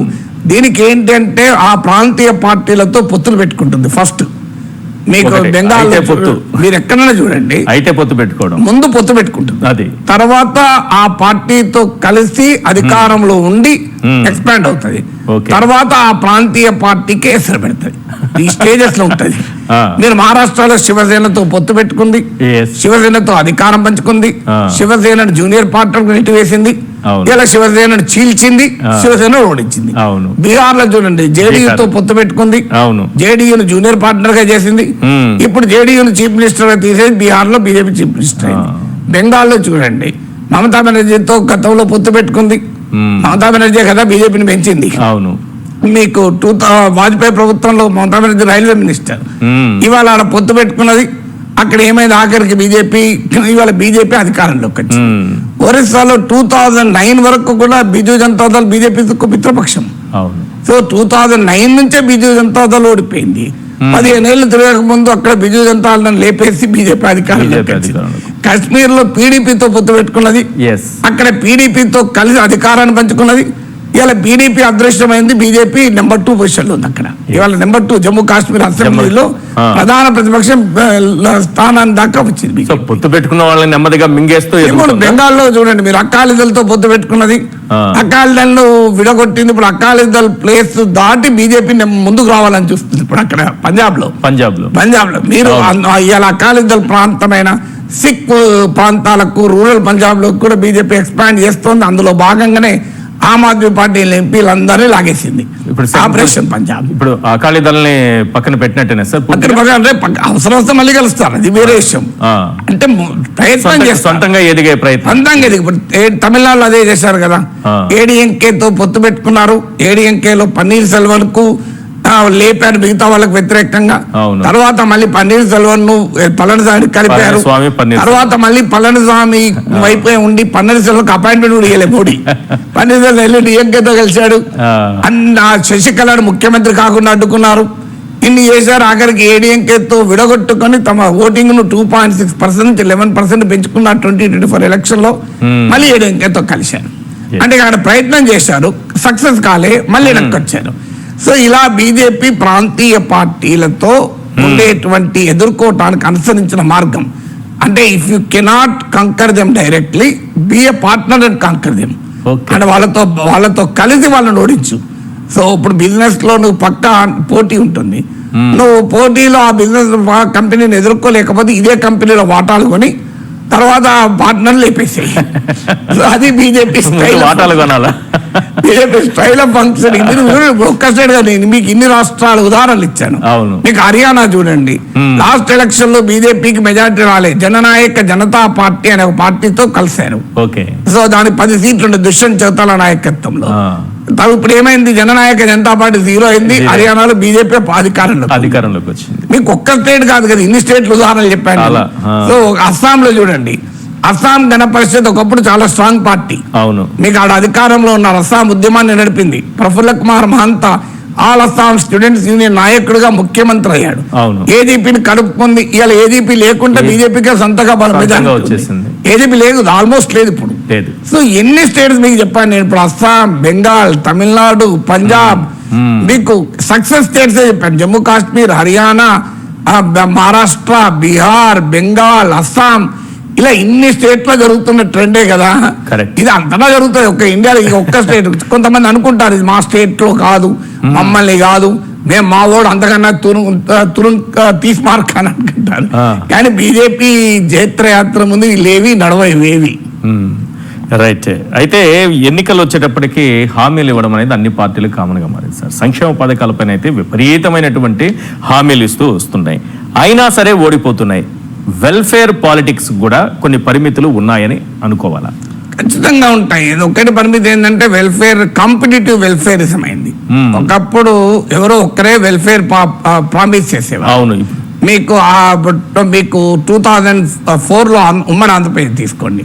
దీనికి ఏంటంటే ఆ ప్రాంతీయ పార్టీలతో పొత్తులు పెట్టుకుంటుంది. ఫస్ట్ మీకు బెంగాల్ మీరు ఎక్కడైనా చూడండి, అయితే పొత్తు పెట్టుకోవడం, ముందు పొత్తు పెట్టుకుంటుంది, అది తర్వాత ఆ పార్టీతో కలిసి అధికారంలో ఉండి ఎక్స్పాండ్ అవుతుంది, తర్వాత ఆ ప్రాంతీయ పార్టీకి ఎసరు పెడుతుంది. ఈ స్టేజెస్ లో ఉంటది. మీరు మహారాష్ట్రలో శివసేనతో పొత్తు పెట్టుకుంది, శివసేనతో అధికారం పంచుకుంది, శివసేన జూనియర్ పార్టీ నెట్టి వేసింది, ఇలా శివసేనను చీల్చింది, శివసేన ఓడించింది. బీహార్ లో చూడండి, జేడీయూతో పొత్తు పెట్టుకుంది, జేడీయూను జూనియర్ పార్ట్నర్ గా చేసింది, ఇప్పుడు జేడీయూను చీఫ్ మినిస్టర్ గా తీసేసి బీహార్ లో బీజేపీ చీఫ్ మినిస్టర్ అయింది. బెంగాల్లో చూడండి, మమతా బెనర్జీతో గతంలో పొత్తు పెట్టుకుంది, మమతా బెనర్జీ కదా బీజేపీని పెంచింది. మీకు వాజ్పేయి ప్రభుత్వంలో మమతా బెనర్జీ రైల్వే మినిస్టర్, ఇవాళ ఆడ పొత్తు పెట్టుకున్నది. అక్కడ ఏమైంది, ఆఖరికి ఇవాళ బీజేపీ అధికారంలోకి వచ్చింది. ఒరిస్సాలో 2009 వరకు కూడా బిజు జనతా దళ్ బీజేపీ మిత్రపక్షం. సో 2009 నుంచే బిజు జనతా దళ్ ఓడిపోయింది. 15 ఏళ్ళు తిరగక ముందు అక్కడ బిజు జనతా దళ్ లేపేసి బీజేపీ అధికారంలోకి వచ్చింది. కాశ్మీర్ లో పీడీపీతో పొత్తు పెట్టుకున్నది, అక్కడ పీడీపీతో కలిసి అధికారాన్ని పంచుకున్నది. ఇవాళ బీడీపీ అదృష్టమైంది, బీజేపీ నెంబర్ 2 పొజిషన్ లో ఉంది. అక్కడ ఇవాళ నెంబర్ 2 జమ్మూ కాశ్మీర్ అసెంబ్లీలో ప్రధాన ప్రతిపక్షం స్థానాన్ని దాకా వచ్చింది. పొత్తు పెట్టుకున్న వాళ్ళని నెమ్మదిగా మింగేస్తూ. ఇప్పుడు బెంగాల్లో చూడండి, మీరు అకాలీదళతో పొత్తు పెట్టుకున్నది, అకాలీదళ్ విడగొట్టింది. ఇప్పుడు అకాలీదళ్ ప్లేస్ దాటి బీజేపీ ముందుకు రావాలని చూస్తుంది. ఇప్పుడు అక్కడ పంజాబ్ లో మీరు ఇవాళ అకాలీదళ్ ప్రాంతమైన సిక్ ప్రాంతాలకు, రూరల్ పంజాబ్ లో కూడా బీజేపీ ఎక్స్పాండ్ చేస్తోంది. అందులో భాగంగానే ఆమ్ ఆద్మీ పార్టీ ఎంపీలందరినీ లాగేసింది ఆపరేషన్ పంజాబ్. ఇప్పుడు అకాలీ దళని పక్కన పెట్టినట్టేనా సార్? అవసరం వస్తే మళ్ళీ కలుస్తారు, అది వేరే విషయం. అంటే ప్రయత్నం చేస్తారు, సొంతంగా ఎదిగే ప్రయత్నం. ఇప్పుడు తమిళనాడులో అదే చేశారు కదా, ఏడీఎంకేతో పొత్తు పెట్టుకున్నారు. ఏడీఎంకేలో పన్నీర్ సెల్వన్ కు లేపారు మిగతా వాళ్ళకి వ్యతిరేకంగా. తర్వాత మళ్ళీ పన్నీర్ సెల్వన్ ను పళనిస్వామి కలిపారు. తర్వాత మళ్ళీ పళనిస్వామి వైపు ఉండి పన్నీర్ సెల్వన్ అపాయింట్మెంట్ కూడా ఇవ్వలేదు మోడీ. పన్నీర్ సెల్వన్ వెళ్ళి డిఎంకేతో కలిశాడు. శశికళను ముఖ్యమంత్రి కాకుండా అడ్డుకున్నారు. ఇన్ని చేశారు. ఆఖరికి ఏడీఎంకేతో విడగొట్టుకొని తమ ఓటింగ్ ను 2.6% నుంచి 11% పెంచుకున్నారు 2024 ఎలక్షన్ లో. మళ్ళీ ఏడీఎంకేతో కలిశారు. అంటే అక్కడ ప్రయత్నం చేశారు, సక్సెస్ కాలే, మళ్ళీ వెనక్కొచ్చారు. సో ఇలా బీజేపీ ప్రాంతీయ పార్టీలతో ఉండేటువంటి ఎదుర్కోవటానికి అనుసరించిన మార్గం అంటే, if you cannot conquer them directly, be a partner and conquer them. అంటే వాళ్ళతో కలిసి వాళ్ళని ఓడించు. సో ఇప్పుడు బిజినెస్ లో నువ్వు పక్కా పోటీ ఉంటుంది. నువ్వు పోటీలో ఆ బిజినెస్ కంపెనీని ఎదుర్కోలేకపోతే ఇదే కంపెనీలో వాటాలు కొని తర్వాత పార్ట్నర్ లేపేసాయి. అది బీజేపీ స్టైల్. వాటాలు కొనాలా? BJP style of function. ఒక్క స్టేట్ గా నేను మీకు ఇన్ని రాష్ట్రాలు ఉదాహరణలు ఇచ్చాను. మీకు హర్యానా చూడండి, లాస్ట్ ఎలక్షన్ లో బీజేపీకి మెజారిటీ రాలేదు, జననాయక జనతా పార్టీ అనే ఒక పార్టీతో కలిశారు. సో దానికి 10 సీట్లు ఉండే దుష్యంత్ చౌతాలా నాయకత్వంలో. ఇప్పుడు ఏమైంది, జననాయక జనతా పార్టీ 0 అయింది, హర్యానాలో బీజేపీ అధికారంలోకి వచ్చింది. మీకు ఒక్క స్టేట్ కాదు కదా, ఇన్ని స్టేట్లు ఉదాహరణలు చెప్పాను. సో అస్సాంలో చూడండి, అస్సాం గణ పరిషత్ ఒకప్పుడు చాలా స్ట్రాంగ్ పార్టీ. అవును, మీకు ఆడ అధికారంలో ఉన్న అస్సాం ఉద్యమాన్ని నడిపింది. Prafulla Kumar Mahanta all Assam students union నాయకుడిగా ముఖ్యమంత్రి అయ్యాడు. ఏజీపీని కలుపుకుంది. ఇవాళ ఏజీపీ లేకుండా బీజేపీకి సొంతగా వచ్చేసింది. ఏజీపీ లేదు, ఆల్మోస్ట్ లేదు ఇప్పుడు. సో ఎన్ని స్టేట్స్ మీకు చెప్పాను నేను ఇప్పుడు, అస్సాం, బెంగాల్, తమిళనాడు, పంజాబ్, మీకు సక్సెస్ స్టేట్స్ చెప్పాను. జమ్మూ కాశ్మీర్, హర్యానా, మహారాష్ట్ర, బీహార్, బెంగాల్, అస్సాం, ఇలా ఇన్ని స్టేట్ లో జరుగుతున్న ట్రెండే కదా. ఇది అంతటా జరుగుతుంది. ఒక ఇండియాలో ఒక్క స్టేట్. కొంతమంది అనుకుంటారు ఇది మా స్టేట్ లో కాదు, మమ్మల్ని కాదు, మేము మా ఓడు అంతకన్నా తీసి మార్క్ అని అనుకుంటారు. కానీ బీజేపీ జైత్రయాత్ర ముందు లేవి నడవేవి. రైట్. అయితే ఎన్నికలు వచ్చేటప్పటికి హామీలు ఇవ్వడం అనేది అన్ని పార్టీలు కామన్ గా మారింది సార్. సంక్షేమ పథకాలపైన అయితే విపరీతమైనటువంటి హామీలు ఇస్తూ వస్తున్నాయి, అయినా సరే ఓడిపోతున్నాయి. వెల్ఫేర్ పాలిటిక్స్ కూడా కొన్ని పరిమితులు ఉన్నాయని అనుకోవాలా? ఖచ్చితంగా ఉంటాయి. ఒకటి పరిమితి ఏంటంటే వెల్ఫేర్, కాంపిటేటివ్ వెల్ఫేరిజం అయింది. ఒకప్పుడు ఎవరో ఒక్కరే వెల్ఫేర్ ప్రామిస్ చేసేవారు. అవును, మీకు 2004లో ఉమ్మడి ఆంధ్రప్రదేశ్ తీసుకోండి,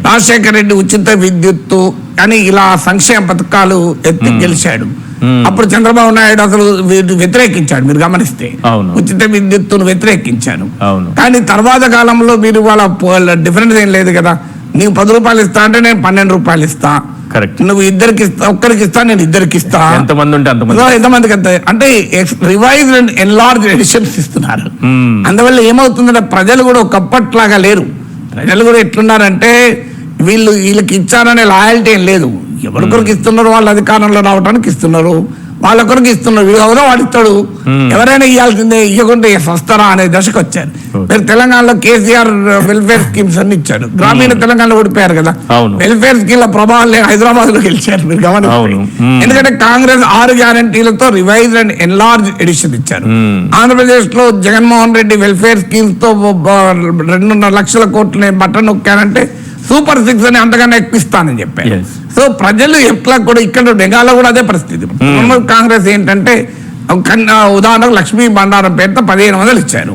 రాజశేఖర రెడ్డి ఉచిత విద్యుత్తు అని ఇలా సంక్షేమ పథకాలు ఎత్తి గెలిచాడు. అప్పుడు చంద్రబాబు నాయుడు అసలు వ్యతిరేకించాడు. మీరు గమనిస్తే ఉచిత విద్యుత్తును వ్యతిరేకించాను. కానీ తర్వాత కాలంలో మీరు వాళ్ళ డిఫరెన్స్ ఏం లేదు కదా. నీవు 10 రూపాయలు ఇస్తా అంటే నేను 12 రూపాయలు ఇస్తా. నువ్వు ఇద్దరికి ఇస్తా, ఒక్కరికి ఇస్తా, నేను ఇద్దరికి ఇస్తా. ఎంతమందికి అంటే రివైజ్డ్ అండ్ ఎన్లార్జ్ ఎడిషన్స్ ఇస్తున్నారు. అందువల్ల ఏమవుతుందంటే ప్రజలు కూడా ఒకప్పట్లాగా లేరు. ప్రజలు కూడా ఎట్లున్నారంటే వీళ్ళకి ఇచ్చారనే లాయల్టీ ఏం లేదు. ఎవరికొరకు ఇస్తున్నారు, వాళ్ళు అధికారంలో రావడానికి ఇస్తున్నారు, వాళ్ళొకరికి ఇస్తున్నారు. ఎవరో వాడిస్తాడు, ఎవరైనా ఇవ్వాల్సిందే, ఇవ్వకుంటే వస్తారా అనే దశకు వచ్చారు. మీరు తెలంగాణలో కేసీఆర్ వెల్ఫేర్ స్కీమ్స్ అన్ని ఇచ్చాడు. గ్రామీణ తెలంగాణలో ఓడిపోయారు కదా, వెల్ఫేర్ స్కీమ్ల ప్రభావం లేదు, హైదరాబాద్ లో గెలిచారు. మీరు గమనించారు. ఎందుకంటే కాంగ్రెస్ 6 గ్యారంటీలతో రివైజ్ అండ్ ఎన్లార్జ్ ఎడిషన్ ఇచ్చారు. ఆంధ్రప్రదేశ్ లో జగన్మోహన్ రెడ్డి వెల్ఫేర్ స్కీమ్స్ తో 2.5 లక్షల కోట్లు బట్టన్ నొక్కారంటే సూపర్ 6 అని అంతకన్నా ఎక్కిస్తానని చెప్పారు. సో ప్రజలు ఎట్లా కూడా ఇక్కడ బెంగాల్లో కూడా అదే పరిస్థితి. కాంగ్రెస్ ఏంటంటే ఉదాహరణకు లక్ష్మీ బండారం పేరుతో 1500 ఇచ్చారు,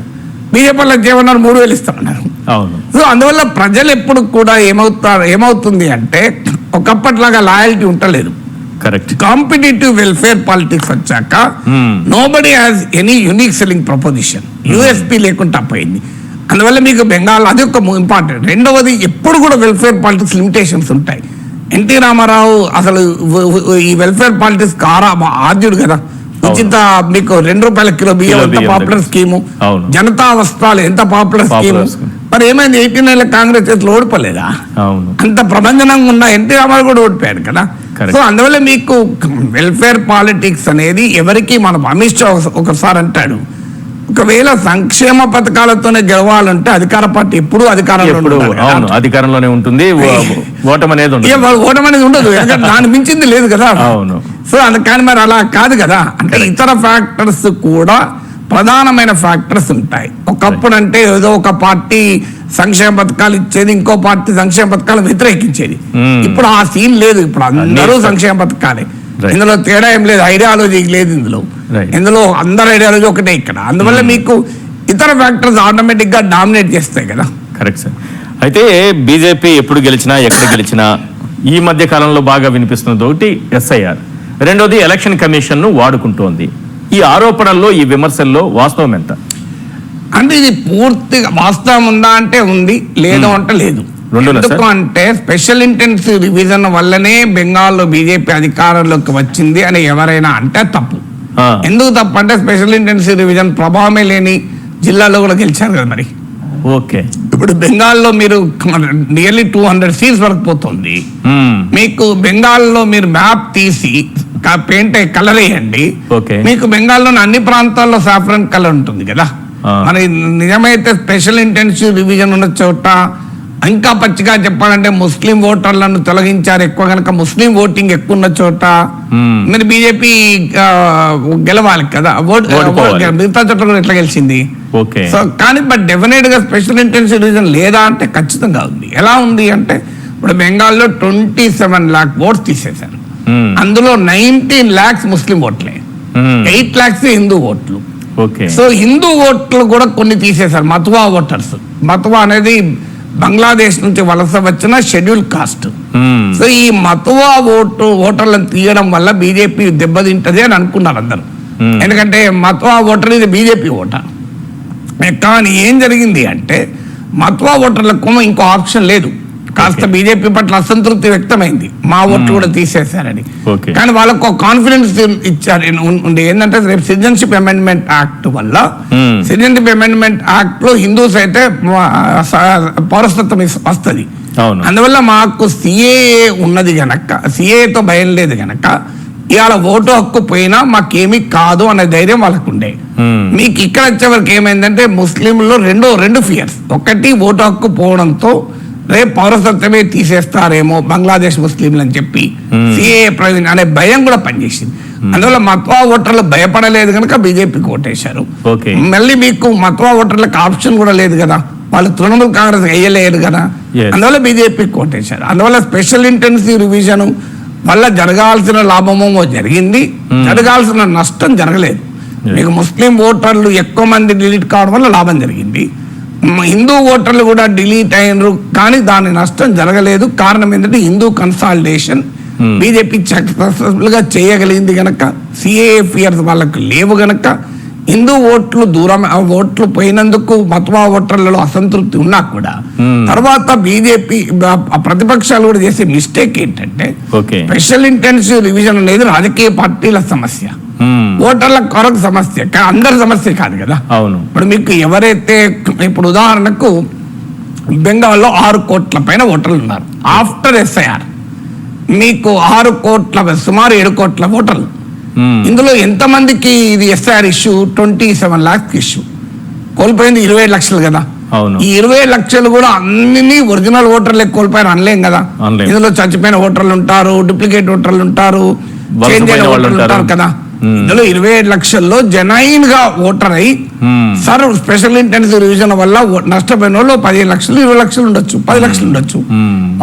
బీజేపీ వాళ్ళకి ఏమన్నారు 3000 ఇస్తామన్నారు. సో అందువల్ల ప్రజలు ఎప్పుడు కూడా ఏమవుతుంది అంటే ఒకప్పట్లాగా లాయల్టీ ఉండలేదు. కాంపిటేటివ్ వెల్ఫేర్ పాలిటిక్స్ వచ్చాక nobody has any unique selling proposition, USP లేకుండా పోయింది. అందువల్ల మీకు బెంగాల్ అది ఒక ఇంపార్టెంట్. రెండవది, ఎప్పుడు కూడా వెల్ఫేర్ పాలిటిక్స్ లిమిటేషన్స్ ఉంటాయి. ఎన్టీ రామారావు అసలు ఈ వెల్ఫేర్ పాలిటిక్స్ ఆద్యుడు కదా. ఉచిత మీకు 2 రూపాయల కిలో బియ్యం ఎంత పాపులర్ స్కీము, జనతా వస్త్రాలు ఎంత పాపులర్ స్కీము. మరి ఏమైంది, 18 కాంగ్రెస్ చేతిలో ఓడిపోలేదా? అంత ప్రబంధనంగా ఉన్న ఎన్టీ రామారావు కూడా ఓడిపోయాడు కదా. సో అందువల్ల మీకు వెల్ఫేర్ పాలిటిక్స్ అనేది ఎవరికి, మనం అమిత్ షా ఒకసారి అంటాడు, ఒకవేళ సంక్షేమ పథకాలతోనే గెలవాలంటే అధికార పార్టీ ఎప్పుడు అధికారంలోనే ఉంటుంది, ఓటమి అనేది ఉండదు. ఎందుకంటే దాని మించింది లేదు కదా. సో అందుకని మరి అలా కాదు కదా. అంటే ఇతర ఫ్యాక్టర్స్ కూడా ప్రధానమైన ఫ్యాక్టర్స్ ఉంటాయి. ఒకప్పుడు అంటే ఏదో ఒక పార్టీ సంక్షేమ పథకాలు ఇచ్చేది, ఇంకో పార్టీ సంక్షేమ పథకాలు వ్యతిరేకించేది. ఇప్పుడు ఆ సీన్ లేదు. ఇప్పుడు అందరూ సంక్షేమ పథకాలే. ఇందులో తేడా ఏం లేదు, ఐడియాలజీ లేదు ఇందులో అందరు ఐడియాలజీ ఒకటే ఇక్కడ. అందువల్ల మీకు ఇతర ఫ్యాక్టర్స్ ఆటోమేటిక్ గా డామినేట్ చేస్తాయి కదా. Correct sir. అయితే బీజేపీ ఎప్పుడు గెలిచినా ఎక్కడ గెలిచినా ఈ మధ్య కాలంలో బాగా వినిపిస్తున్నది ఒకటి ఎస్ఐఆర్, రెండోది ఎలక్షన్ కమిషన్ ను వాడుకుంటోంది. ఈ ఆరోపణల్లో, ఈ విమర్శల్లో వాస్తవం ఎంత? అంటే ఇది పూర్తిగా వాస్తవం ఉందా అంటే ఉంది, లేదు అంటే లేదు. ఎందుకు అంటే స్పెషల్ ఇంటెన్సివ్ రివిజన్ వల్లనే బెంగాల్లో బీజేపీ అధికారంలోకి వచ్చింది అని ఎవరైనా అంటే తప్పు. ఎందుకు తప్పు అంటే స్పెషల్ ఇంటెన్సివ్ రివిజన్ ప్రభావమే లేని జిల్లాలో కూడా గెలిచారు కదా. మరి ఓకే, ఇప్పుడు బెంగాల్లో మీరు నియర్లీ 200 సీట్స్ వరకు పోతుంది. మీకు బెంగాల్లో మీరు మ్యాప్ తీసి పెయింట్ కలర్ వేయండి, మీకు బెంగాల్లోని అన్ని ప్రాంతాల్లో సాఫ్రన్ కలర్ ఉంటుంది కదా. మరి నిజమైతే స్పెషల్ ఇంటెన్సివ్ రివిజన్ ఉన్న చోట ఇంకా పచ్చిగా చెప్పాలంటే ముస్లిం ఓటర్లను తొలగించారు ఎక్కువ, కనుక ముస్లిం ఓటింగ్ ఎక్కువ ఉన్న చోట మరి బీజేపీ గెలవాలి కదా, మిగతా చోట్ల కూడా ఎట్లా గెలిచింది. సో కానీ బట్ డెఫినెట్ గా స్పెషల్ ఇంటెన్సివ్ రీజన్ లేదా అంటే ఖచ్చితంగా ఉంది. ఎలా ఉంది అంటే ఇప్పుడు బెంగాల్లో 27 lakh ఓట్స్ తీసేశారు. అందులో 19 lakhs ముస్లిం ఓట్లే, 8 lakhs హిందూ ఓట్లు. సో హిందూ ఓట్లు కూడా కొన్ని తీసేశారు, మతువా ఓటర్స్. మతువా అనేది బంగ్లాదేశ్ నుంచి వలస వచ్చిన షెడ్యూల్ కాస్ట్. సో ఈ మతువా ఓటర్లను తీయడం వల్ల బీజేపీ దెబ్బతింటది అని అనుకున్నారు అందరు, ఎందుకంటే మతువా ఓటర్ ఇది బీజేపీ ఓటర్. కానీ ఏం జరిగింది అంటే మతువా ఓటర్లకు ఇంకో ఆప్షన్ లేదు. కాస్త బీజేపీ పట్ల అసంతృప్తి వ్యక్తమైంది, మా ఓట్లు కూడా తీసేశారని. కానీ వాళ్ళకు ఒక కాన్ఫిడెన్స్ ఇచ్చారు ఏంటంటే రేపు సిటిజన్షిప్ అమెండ్మెంట్ యాక్ట్ వల్ల, సిటిజన్షిప్ అమెండ్మెంట్ యాక్ట్ లో హిందూస్ అయితే పౌరసత్వం వస్తుంది. అందువల్ల మాకు సిఏఏ ఉన్నది గనక, సిఏతో భయం లేదు గనక ఇవాళ ఓటు హక్కు పోయినా మాకేమీ కాదు అనే ధైర్యం వాళ్ళకు ఉండే. మీకు ఇక్కడ వచ్చే వరకు ఏమైందంటే ముస్లింలు రెండు ఫియర్స్. ఒకటి ఓటు హక్కు పోవడంతో రేపు పౌరసత్వమే తీసేస్తారేమో బంగ్లాదేశ్ ముస్లింలు అని చెప్పి సిఏఏ ప్రయోజనం అనే భయం కూడా పనిచేసింది. అందువల్ల మత్వా ఓటర్లు భయపడలేదు కనుక బీజేపీకి ఓటేశారు. మళ్ళీ మీకు మత్వా ఓటర్లకు ఆప్షన్ కూడా లేదు కదా, వాళ్ళు తృణమూల్ కాంగ్రెస్ వేయలేరు కదా, అందువల్ల బీజేపీకి ఓటేశారు. అందువల్ల స్పెషల్ ఇంటెన్సివ్ రివిజన్ వల్ల జరగాల్సిన లాభమో జరిగింది, జరగాల్సిన నష్టం జరగలేదు. మీకు ముస్లిం ఓటర్లు ఎక్కువ మంది డిలీట్ కావడం వల్ల లాభం జరిగింది, హిందూ ఓటర్లు కూడా డిలీట్ అయినరు కానీ దాని నష్టం జరగలేదు. కారణం ఏంటంటే హిందూ కన్సాలిడేషన్ బీజేపీ సక్సెస్ఫుల్ గా చేయగలిగింది గనక, సిఏఏ ఫియర్స్ వాళ్ళకు లేవు గనక, హిందూ ఓట్లు దూరం ఓట్లు పోయినందుకు మత్వా ఓటర్లలో అసంతృప్తి ఉన్నా కూడా తర్వాత బీజేపీ ప్రతిపక్షాలు కూడా చేసే మిస్టేక్ ఏంటంటే స్పెషల్ ఇంటెన్సివ్ రివిజన్ అనేది రాజకీయ పార్టీల సమస్య, ఓటర్ల కొరకు సమస్య, అందరి సమస్య కాదు కదా. ఇప్పుడు మీకు ఎవరైతే ఇప్పుడు ఉదాహరణకు బెంగాల్లో 6 కోట్ల పైన ఓటర్లు ఉన్నారు ఆఫ్టర్ ఎస్ఐఆర్, మీకు 6 కోట్ల సుమారు 7 కోట్ల ఓటర్లు. ఇందులో ఎంతమందికి ఇది ఎస్ఐఆర్ ఇష్యూ? 27 lakhs issue. కోల్పోయింది 27 లక్షలు కదా. ఈ 27 లక్షలు కూడా అన్ని ఒరిజినల్ ఓటర్లే కోల్పోయారు అనలేం కదా. ఇందులో చచ్చిపోయిన ఓటర్లు ఉంటారు, డూప్లికేట్ ఓటర్లు ఉంటారు, చేంజ్ అయిన ఓటర్లు ఉంటారు కదా. ఇందులో 27 లక్షల్లో జెన్యూన్ గా ఓటర్ అయి సార్ స్పెషల్ ఇంటెన్సివ్ రివిజన్ వల్ల నష్టపోయిన వాళ్ళు 15 లక్షలు 20 లక్షలు ఉండొచ్చు, 10 లక్షలు ఉండొచ్చు,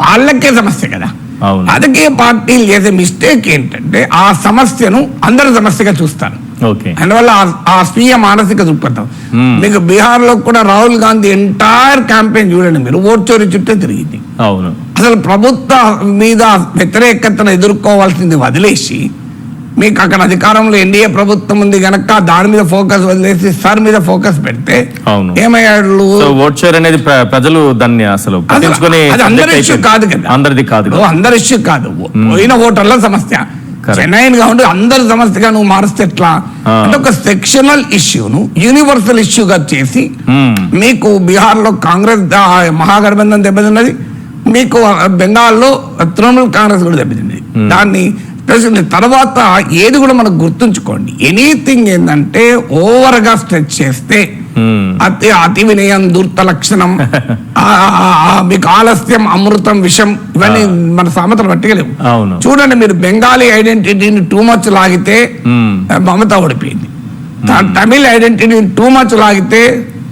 వాళ్ళకే సమస్య కదా. రాజకీయ పార్టీలు చేసే మిస్టేక్ ఏంటంటే ఆ సమస్యను అందరి సమస్యగా చూస్తారు. అందువల్ల ఆ స్వీయ మానసిక దృక్పథం. మీకు బీహార్ లో కూడా రాహుల్ గాంధీ ఎంటైర్ క్యాంపెయిన్ చూడండి మీరు, ఓట్ చోరీ చుట్టే తిరిగింది. అసలు ప్రభుత్వ మీద వ్యతిరేకతను ఎదుర్కోవాల్సింది వదిలేసి మీకు అక్కడ అధికారంలో ఎన్డీఏ ప్రభుత్వం ఉంది గనక దాని మీద ఫోకస్ వదిలేసి సార్ మీద ఫోకస్ పెడితే ఏమయ్యాడు? ఓట్ షేర్ అనేది ప్రజలు దాన్ని అసలు అందరి ఇష్యూ కాదు కదా, అందరి ఇష్యూ కాదు, పోయిన ఓటర్ల సమస్య జెన్యూన్ గా ఉండి అందరి సమస్యగా నువ్వు మారుస్తే ఎట్లా అంటే ఒక సెక్షనల్ ఇష్యూను యూనివర్సల్ ఇష్యూగా చేసి మీకు బీహార్ లో కాంగ్రెస్ మహాగఠబంధన్ దెబ్బతిన్నది, మీకు బెంగాల్లో తృణమూల్ కాంగ్రెస్ కూడా దెబ్బతిన్నది. దాన్ని తర్వాత ఏది కూడా మనకు గుర్తుంచుకోండి, ఎనీథింగ్ ఏంటంటే ఓవర్ గా స్ట్రెచ్ చేస్తే అతి వినయం ధూర్త లక్షణం, మీకు ఆలస్యం అమృతం విషం, ఇవన్నీ మన సామెతలు పట్టగలేవు. చూడండి మీరు బెంగాలీ ఐడెంటిటీని టూ మచ్ లాగితే మమత ఓడిపోయింది, తమిళ ఐడెంటిటీని టూ మచ్ లాగితే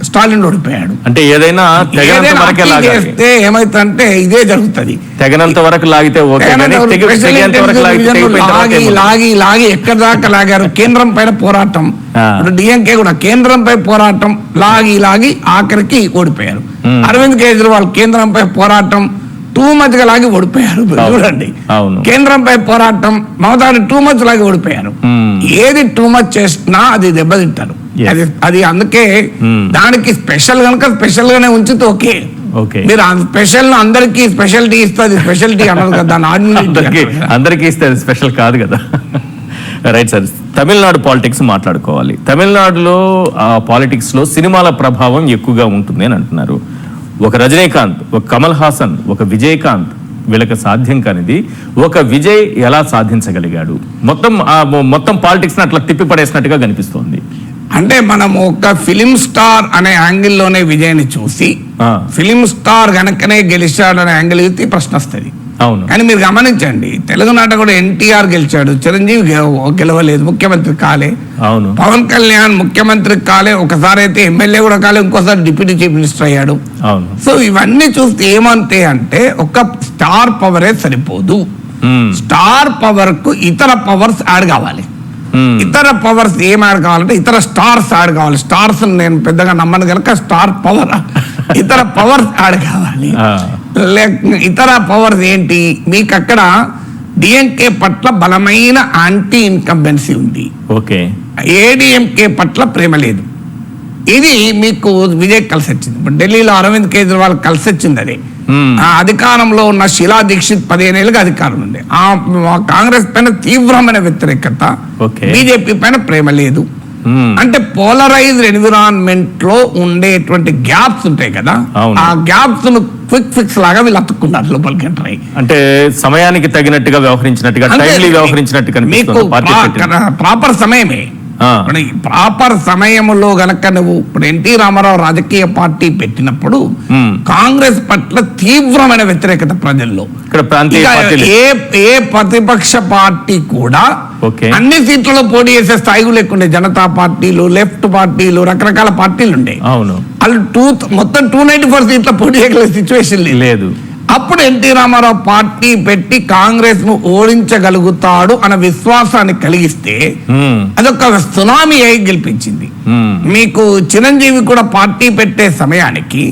స్టాలిన్ ఓడిపోయాడు. అంటే ఏదైనా చేస్తే ఏమైతుందంటే ఇదే జరుగుతుంది, తెగనంత వరకు లాగితే లాగి లాగి ఎక్కడి దాకా లాగారు. కేంద్రం పైన పోరాటం, డిఎంకే కూడా కేంద్రంపై పోరాటం లాగి లాగి ఆఖరికి ఓడిపోయారు. అరవింద్ కేజ్రీవాల్ కేంద్రంపై పోరాటం టూ మచ్ గా లాగి ఓడిపోయారు. చూడండి కేంద్రంపై పోరాటం మమతాని టూ మచ్ లాగి ఓడిపోయారు. ఏది టూ మచ్ చేసినా అది దెబ్బతింటారు. అది అందుకే దానికి స్పెషల్ కనుక స్పెషల్ గానే ఉంచితే ఓకే, మీరు స్పెషల్ అందరికి స్పెషాలిటీ ఇస్తుంది, స్పెషాలిటీ అన్నారు కదా, అందరికీ ఇస్తే స్పెషల్ కాదు కదా. రైట్ సార్, తమిళనాడు పాలిటిక్స్ మాట్లాడుకోవాలి. తమిళనాడులో పాలిటిక్స్ లో సినిమాల ప్రభావం ఎక్కువగా ఉంటుంది అని అంటున్నారు. ఒక రజనీకాంత్, ఒక కమల్ హాసన్, ఒక విజయకాంత్, వీళ్ళకి సాధ్యం కానిది ఒక విజయ్ ఎలా సాధించగలిగాడు? మొత్తం పాలిటిక్స్ అట్లా తిప్పి పడేసినట్టుగా కనిపిస్తోంది. అంటే మనం ఒక ఫిలిం స్టార్ అనే యాంగిల్లోనే విజయ్ని చూసి ఫిలిం స్టార్ గనకనే గెలిచాడు అనే యాంగిల్ అయితే ప్రశ్న వస్తుంది. అవును. కానీ మీరు గమనించండి, తెలుగునాట కూడా ఎన్టీఆర్ గెలిచాడు, చిరంజీవి గెలవలేదు, ముఖ్యమంత్రి కాలే. అవును. పవన్ కళ్యాణ్ ముఖ్యమంత్రి కాలే, ఒకసారి అయితే ఎమ్మెల్యే కూడా కాలే, ఇంకోసారి డిప్యూటీ చీఫ్ మినిస్టర్ అయ్యాడు. అవును. సో ఇవన్నీ చూస్తే ఏమంతే అంటే ఒక స్టార్ పవరే సరిపోదు, స్టార్ పవర్ కు ఇతర పవర్స్ యాడ్ కావాలి. ఇతర పవర్స్ ఏం యాడ్ కావాలంటే ఇతర స్టార్స్ యాడ్ కావాలి. స్టార్స్ నేను పెద్దగా నమ్మను కనుక స్టార్ పవర్ ఇతర పవర్స్ యాడ్ కావాలి. ఇతర పవర్స్ ఏంటి? మీకు అక్కడ డిఎంకే పట్ల బలమైన యాంటీ ఇన్కంబెన్సీ ఉంది, ఓకే. ఏడిఎంకే పట్ల ప్రేమ లేదు. ఇది మీకు విజయ్ కలిసి వచ్చింది. ఇప్పుడు ఢిల్లీలో అరవింద్ కేజ్రీవాల్ కలిసి వచ్చింది. అది ఆ అధికారంలో ఉన్న శీలా దీక్షిత్ 15 ఏళ్ళుగా అధికారం ఉంది. ఆ కాంగ్రెస్ పైన తీవ్రమైన వ్యతిరేకత, బీజేపీ పైన ప్రేమ లేదు. అంటే పోలరైజ్డ్ ఎన్విరాన్మెంట్ లో ఉండేటువంటి గ్యాప్స్ ఉంటాయి కదా, ఆ గ్యాప్స్ ను క్విక్ ఫిక్స్ లాగా వీళ్ళు అతుక్కున్నారు లోపలికి ఎంటర్ అయ్యి. అంటే సమయానికి తగినట్టుగా వ్యవహరించినట్టుగా, టైమ్లీ వ్యవహరించినట్టుగా మీకు ప్రాపర్ సమయమే. ప్రాపర్ సమయంలో గనక నువ్వు ఇప్పుడు ఎన్టీ రామారావు రాజకీయ పార్టీ పెట్టినప్పుడు కాంగ్రెస్ పట్ల తీవ్రమైన వ్యతిరేకత ప్రజల్లో. ఏ ప్రతిపక్ష పార్టీ కూడా అన్ని సీట్లలో పోటీ చేసే స్థాయి లేకుండే. జనతా పార్టీలు, లెఫ్ట్ పార్టీలు, రకరకాల పార్టీలు ఉండే. అవును. వాళ్ళు మొత్తం 294 సీట్ల పోటీ చేయగల సిచ్యువేషన్ లేదు. అప్పుడు ఎన్టీ రామారావు పార్టీ పెట్టి కాంగ్రెస్ ను ఓడించగలుగుతాడు అన్న విశ్వాసాన్ని కలిగిస్తే అదొక సునామీ అయి గెలిపించింది. మీకు చిరంజీవి కూడా పార్టీ పెట్టే సమయానికి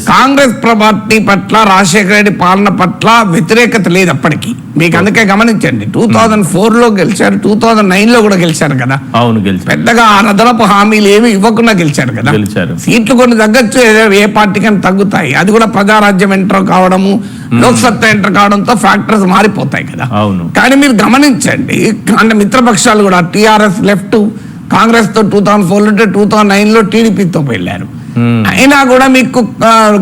కాంగ్రెస్ పార్టీ పట్ల, రాజశేఖర రెడ్డి పాలన పట్ల వ్యతిరేకత లేదు అప్పటికి. మీకు అందుకే గమనించండి, 2004 లో గెలిచారు, 2009 లో కూడా గెలిచారు కదా. అవును, పెద్దగా అదనపు హామీలు ఏమి ఇవ్వకుండా గెలిచారు కదా. సీట్లు కొన్ని తగ్గచ్చు, ఏ పార్టీకైనా తగ్గుతాయి. అది కూడా ప్రజారాజ్యం ఎంటర్ కావడము, లోక్సత్తా ఎంటర్ కావడంతో ఫ్యాక్టర్స్ మారిపోతాయి కదా. కానీ మీరు గమనించండి, అంటే మిత్రపక్షాలు కూడా టీఆర్ఎస్, లెఫ్ట్, కాంగ్రెస్ తో 2004 లో 2009 లో టీడీపీతో వెళ్ళారు. అయినా కూడా మీకు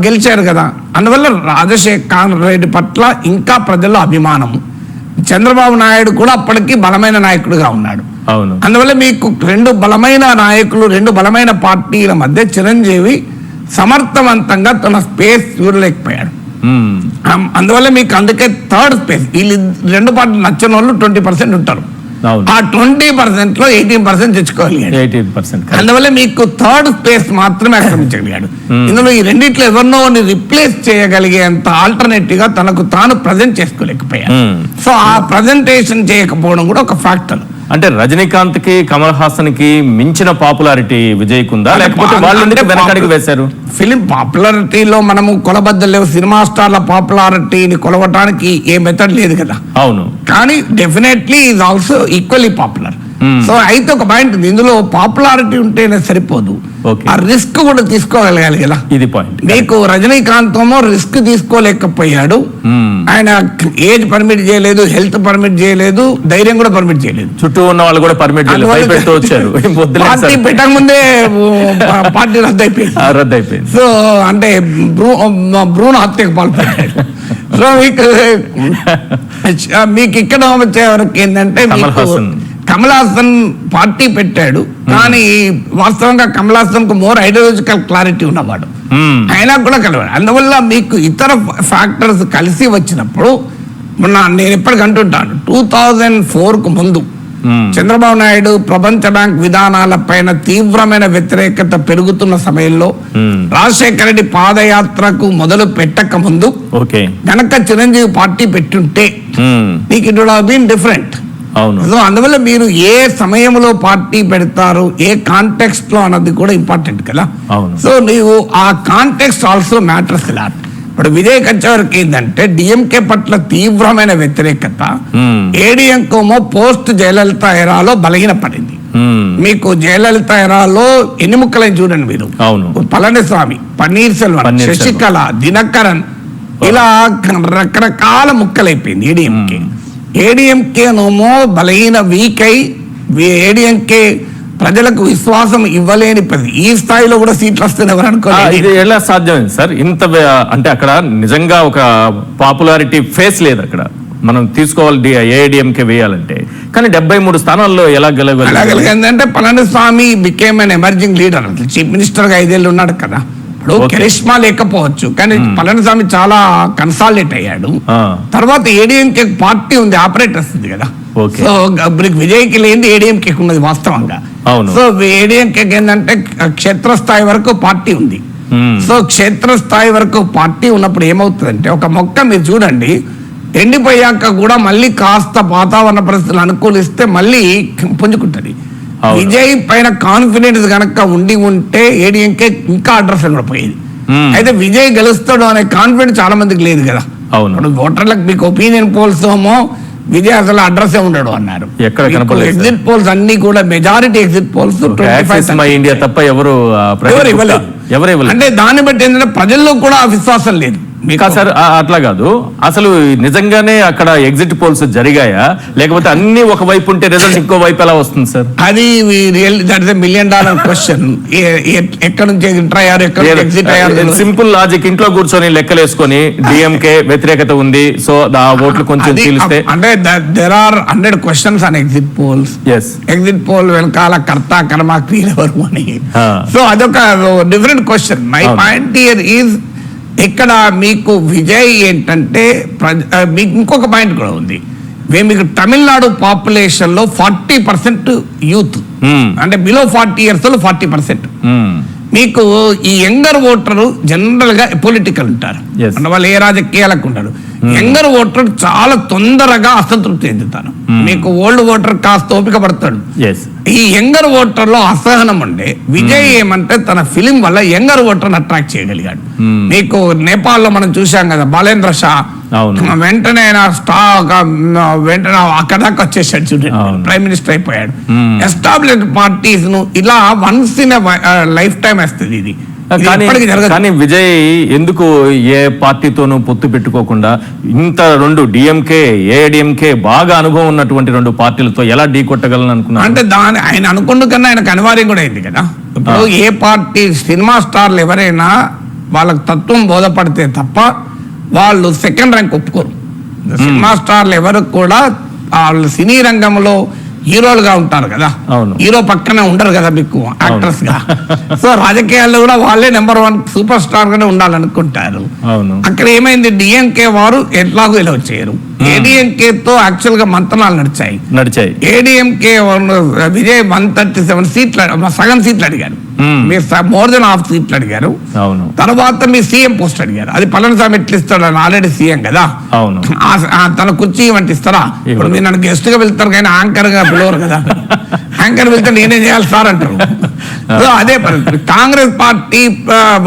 గెలిచారు కదా. అందువల్ల రాజశేఖర రెడ్డి పట్ల ఇంకా ప్రజల్లో అభిమానము. చంద్రబాబు నాయుడు కూడా అప్పటికి బలమైన నాయకుడిగా ఉన్నాడు. అందువల్ల మీకు రెండు బలమైన నాయకులు, రెండు బలమైన పార్టీల మధ్య చిరంజీవి సమర్థవంతంగా తన స్పేస్ చూడలేకపోయాడు. అందువల్ల మీకు అందుకే థర్డ్ స్పేస్, వీళ్ళు రెండు పార్టీలు నచ్చిన వాళ్ళు 20% ఉంటారు. ఆ 20% లో 18% తెచ్చుకోగలిగాడు. అందువల్ల మీకు థర్డ్ స్పేస్ మాత్రమే ఆక్రమించగలిగాడు. ఇందులో ఈ రెండిట్లో ఎవరినో రిప్లేస్ చేయగలిగేంత ఆల్టర్నేటివ్ గా తనకు తాను ప్రజెంట్ చేసుకోలేకపోయాడు. సో ఆ ప్రజెంటేషన్ చేయకపోవడం కూడా ఒక ఫ్యాక్టర్. అంటే రజనీకాంత్ కి, కమల్ హాసన్ కి మించిన పాపులారిటీ విజయ్ కుందా, లేకపోతే వాళ్ళు వెనకడికి వేశారు? ఫిలిం పాపులారిటీలో మనము కొలబద్దలేవు. సినిమా స్టార్ల పాపులారిటీని కొలవటానికి ఏ మెథడ్ లేదు కదా. అవును. కానీ definitely is also equally popular. So అయితే ఒక పాయింట్, ఇందులో పాపులారిటీ ఉంటేనే సరిపోదు, ఆ రిస్క్ కూడా తీసుకోగలగాలి కదా. ఇది పాయింట్. మీకు రజనీకాంత్ ఏమో రిస్క్ తీసుకోలేకపోయాడు. ఆయన ఏజ్ పర్మిట్ చేయలేదు, హెల్త్ పర్మిట్ చేయలేదు, ధైర్యం కూడా పర్మిట్ చేయలేదు. చుట్టూ ఉన్న వాళ్ళు కూడా పర్మిట్ వచ్చారు. పార్టీ పెట్టక ముందే పార్టీ రద్దయిపోయింది. సో అంటే భ్రూణ హత్యకు పాల్పడ్డాడు. సో మీకు ఇక్కడ వచ్చే వరకు ఏంటంటే కమల్ హాసన్ పార్టీ పెట్టాడు, కానీ వాస్తవంగా కమల్ హాసన్ కు మోర్ ఐడియాలజికల్ క్లారిటీ ఉన్నవాడు. అయినా కూడా కలవాడు. అందువల్ల మీకు ఇతర ఫ్యాక్టర్స్ కలిసి వచ్చినప్పుడు నేను ఎప్పటికీ అంటుంటాను, 2004 కు ముందు చంద్రబాబు నాయుడు ప్రపంచ బ్యాంక్ విధానాల పైన తీవ్రమైన వ్యతిరేకత పెరుగుతున్న సమయంలో రాజశేఖర రెడ్డి పాదయాత్రకు మొదలు పెట్టక ముందు గనక చిరంజీవి పార్టీ పెట్టుంటే నీకు it would have been different. So అందువల్ల మీరు ఏ సమయంలో పార్టీ పెడతారు, ఏ కాంటెక్స్ట్ లో అన్నది కూడా ఇంపార్టెంట్ కదా. సో నీవు ఆ కాంటెక్స్ట్ ఆల్సో మ్యాటర్స్ లాట్. ఇప్పుడు విజయ్ వచ్చేవరకు ఏంటంటే డిఎంకే పట్ల తీవ్రమైన వ్యతిరేకత, ఏడీఎంకేమో పోస్ట్ జయలలిత ఎరాలో బలహీనపడింది. మీకు జయలలిత ఎరాలో ఎన్ని ముక్కలని చూడండి మీరు, పళనిస్వామి, పన్నీర్ సెల్వం, శశికళ, దినకరన్, ఇలా రకరకాల ముక్కలైపోయింది ఏడీఎంకే. ఏడీఎంకేనేమో బలహీన వీక్ అయి ఏడీఎంకే ప్రజలకు విశ్వాసం ఇవ్వలేని ఈ స్థాయిలో కూడా సీట్లు వస్తాయి ఎవరు అనుకోలేదు. ఇది ఎలా సాధ్యమైంది సార్? ఇంత అంటే అక్కడ నిజంగా ఒక పాపులారిటీ ఫేస్ లేదు. అక్కడ మనం తీసుకోవాలి ఏఐడిఎంకే వేయాలంటే కానీ 73 స్థానాల్లో ఎలా గెలవగలిగారు? అలాగలిగిందంటే Palaniswami became an emerging leader. Chief minister గా 5 ఏళ్ళు ఉన్నాడు కదా. ఇప్పుడు కరిష్మా లేకపోవచ్చు, కానీ పళనిస్వామి చాలా కన్సాలిడేట్ అయ్యాడు. తర్వాత ఏడీఎంకే పార్టీ ఉంది, ఆపరేటర్స్ ఉంది కదా. సో విజయ్కి లేని ఏడీఎంకే ఉన్నది వాస్తవంగా. సో ఏడీఎంకే ఏంటంటే క్షేత్రస్థాయి వరకు పార్టీ ఉంది. సో క్షేత్రస్థాయి వరకు పార్టీ ఉన్నప్పుడు ఏమవుతుందంటే, ఒక మొక్క మీరు చూడండి, ఎండిపోయాక కూడా మళ్ళీ కాస్త వాతావరణ పరిస్థితులు అనుకూలిస్తే మళ్ళీ పుంజుకుంటది. విజయ్ పైన కాన్ఫిడెన్స్ గనక ఉంటే ఏడీఎంకే ఇంకా అడ్రస్ కూడా పోయేది. అయితే విజయ్ గెలుస్తాడు అనే కాన్ఫిడెన్స్ చాలా మందికి లేదు కదా. ఇప్పుడు ఓటర్లకు మీకు ఒపీనియన్ పోల్స్ ఏమో విజయ్ అసలు అడ్రస్ ఉండడు అన్నారు. ఎగ్జిట్ పోల్స్ అన్ని కూడా మెజారిటీ ఎగ్జిట్ పోల్స్ 25 ఇండియా తప్ప ఎవరు ఇవ్వలేదు. అంటే దాన్ని బట్టి ఏంటంటే ప్రజల్లో కూడా విశ్వాసం లేదు. సార్ అట్లా కాదు, అసలు నిజంగానే అక్కడ ఎగ్జిట్ పోల్స్ జరిగాయా, లేకపోతే అన్ని ఒక వైపు ఉంటే రిజల్ట్ ఇంకో వైపు ఎలా వస్తుంది సార్? అది $1 million క్వశ్చన్. ఎక్కడ నుంచి ఎంటర్ అయ్యారు, ఎక్కడ ఎగ్జిట్ అయ్యారు? సింపుల్ లాజిక్, ఇంట్లో కూర్చొని లెక్కలేసుకొని డిఎంకే వ్యతిరేకత ఉంది, సో ఆ ఓట్లు కొంచెం తీలిస్తే. అంటే there are 100 questions on exit polls. Exit poll వెనకాల కర్త కర్మ క్రియలు ఎవరు అని. సో అదొక different question. My point here is, ఇక్కడ మీకు విజయ్ ఏంటంటే మీకు ఇంకొక పాయింట్ కూడా ఉంది. మీకు తమిళనాడు పాపులేషన్ లో 40% యూత్, అంటే బిలో 40 years 40%. మీకు ఈ యంగర్ ఓటర్ జనరల్ గా పొలిటికల్ ఉంటారు, అంటే వాళ్ళు ఏ రాజకీయాలకు ఉంటారు. యంగర్ ఓటర్ చాలా తొందరగా అసంతృప్తి చెందుతారు. మీకు ఓల్డ్ ఓటర్ కాస్త ఓపిక పడతాడు. ఈ యంగర్ ఓటర్ లో అసహనం ఉండే విజయ్ ఏమంటే తన ఫిలిం వల్ల యంగర్ ఓటర్ అట్రాక్ట్ చేయగలిగాడు. మీకు నేపాల్ లో మనం చూసాం కదా, బాలేంద్ర షా వెంటనే వెంటనే అక్కడ దాకా వచ్చేసాడు చూడండి, ప్రైమ్ మినిస్టర్ అయిపోయాడు. ఎస్టాబ్లిష్డ్ పార్టీస్ ను ఇలా వన్స్ ఇన్ లైఫ్ టైం వస్తుంది ఇది. కానీ విజయ్ ఎందుకు ఏ పార్టీతోనూ పొత్తు పెట్టుకోకుండా ఇంత రెండు డిఎంకే ఏఐడిఎంకే బాగా అనుభవం ఉన్నటువంటి 2 పార్టీలతో ఎలా ఢీ కొట్టగలను అనుకున్నా? అంటే ఆయన అనుకున్న కన్నా ఆయనకు అనివార్యం కూడా అయింది కదా. ఇప్పుడు ఏ పార్టీ సినిమా స్టార్లు ఎవరైనా వాళ్ళకి తత్వం బోధపడితే తప్ప వాళ్ళు సెకండ్ ర్యాంక్ ఒప్పుకోరు. సినిమా స్టార్లు ఎవరు కూడా వాళ్ళు సినీ రంగంలో హీరోలుగా ఉంటారు కదా, హీరో పక్కనే ఉండరు కదా మీకు యాక్టర్స్ గా. సో రాజకీయాల్లో కూడా వాళ్ళే నెంబర్ 1 సూపర్ స్టార్ గానే ఉండాలనుకుంటారు. అక్కడ ఏమైంది, డిఎంకే వారు ఎట్లాగో ఇలా వచ్చారు. ఏడీఎంకే తో యాక్చువల్ గా మంతనాలు నడిచాయి. ఏడీఎంకే విజయ్ 137 సీట్లు, సగం సీట్లు అడిగారు. మీరు మోర్ దెన్ హాఫ్ సీట్లు అడిగారు. తర్వాత మీరు సీఎం పోస్ట్ అడిగారు. అది పళనిస్వామి ఎట్లు ఇస్తాడు, ఆల్రెడీ సీఎం కదా, తన కుర్చీ వంటి ఇస్తారా? ఇప్పుడు మీరు నన్ను గెస్ట్ గా వెళ్తారు కానీ యాంకర్ గా పిలవరు కదా. యాంకర్ వెళ్తే నేనేం చేయాలి సార్ అంటారు. అదే పరిస్థితి. కాంగ్రెస్ పార్టీ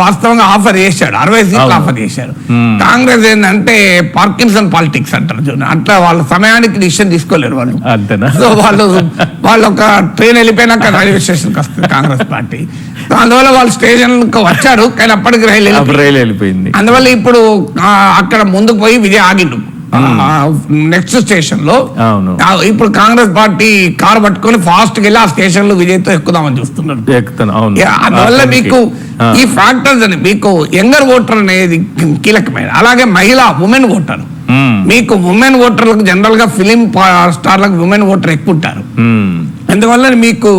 వాస్తవంగా ఆఫర్ చేశాడు, 60 సీట్లు ఆఫర్ చేశారు. కాంగ్రెస్ ఏంటంటే పార్కిన్సన్ పాలిటిక్స్ అంటారు, అట్లా వాళ్ళ సమయానికి డిసిషన్ తీసుకోలేరు వాళ్ళు. సో వాళ్ళు ఒక ట్రైన్ వెళ్ళిపోయినాక రైల్వే స్టేషన్కి వస్తుంది కాంగ్రెస్ పార్టీ. అందువల్ల వాళ్ళు స్టేషన్ వచ్చారు, కానీ అప్పటికి రైలు వెళ్ళిపోయింది. అందువల్ల ఇప్పుడు అక్కడ ముందుకు పోయి విజయ్ ఆగిండు నెక్స్ట్ స్టేషన్ లో. ఇప్పుడు కాంగ్రెస్ పార్టీ కారు పట్టుకొని ఫాస్ట్ గా వెళ్ళి ఆ స్టేషన్ లో విజయ్ తో ఎక్కుదామని చూస్తున్నారు. అందువల్ల మీకు ఈ ఫ్యాక్టర్స్ అని, మీకు యంగర్ ఓటర్ అనేది కీలకమైన, అలాగే ఉమెన్ ఓటర్. మీకు ఉమెన్ ఓటర్లకు జనరల్ గా ఫిలిం స్టార్లకు ఉమెన్ ఓటర్ ఎక్కువ ఉంటారు. అందువల్ల మీకు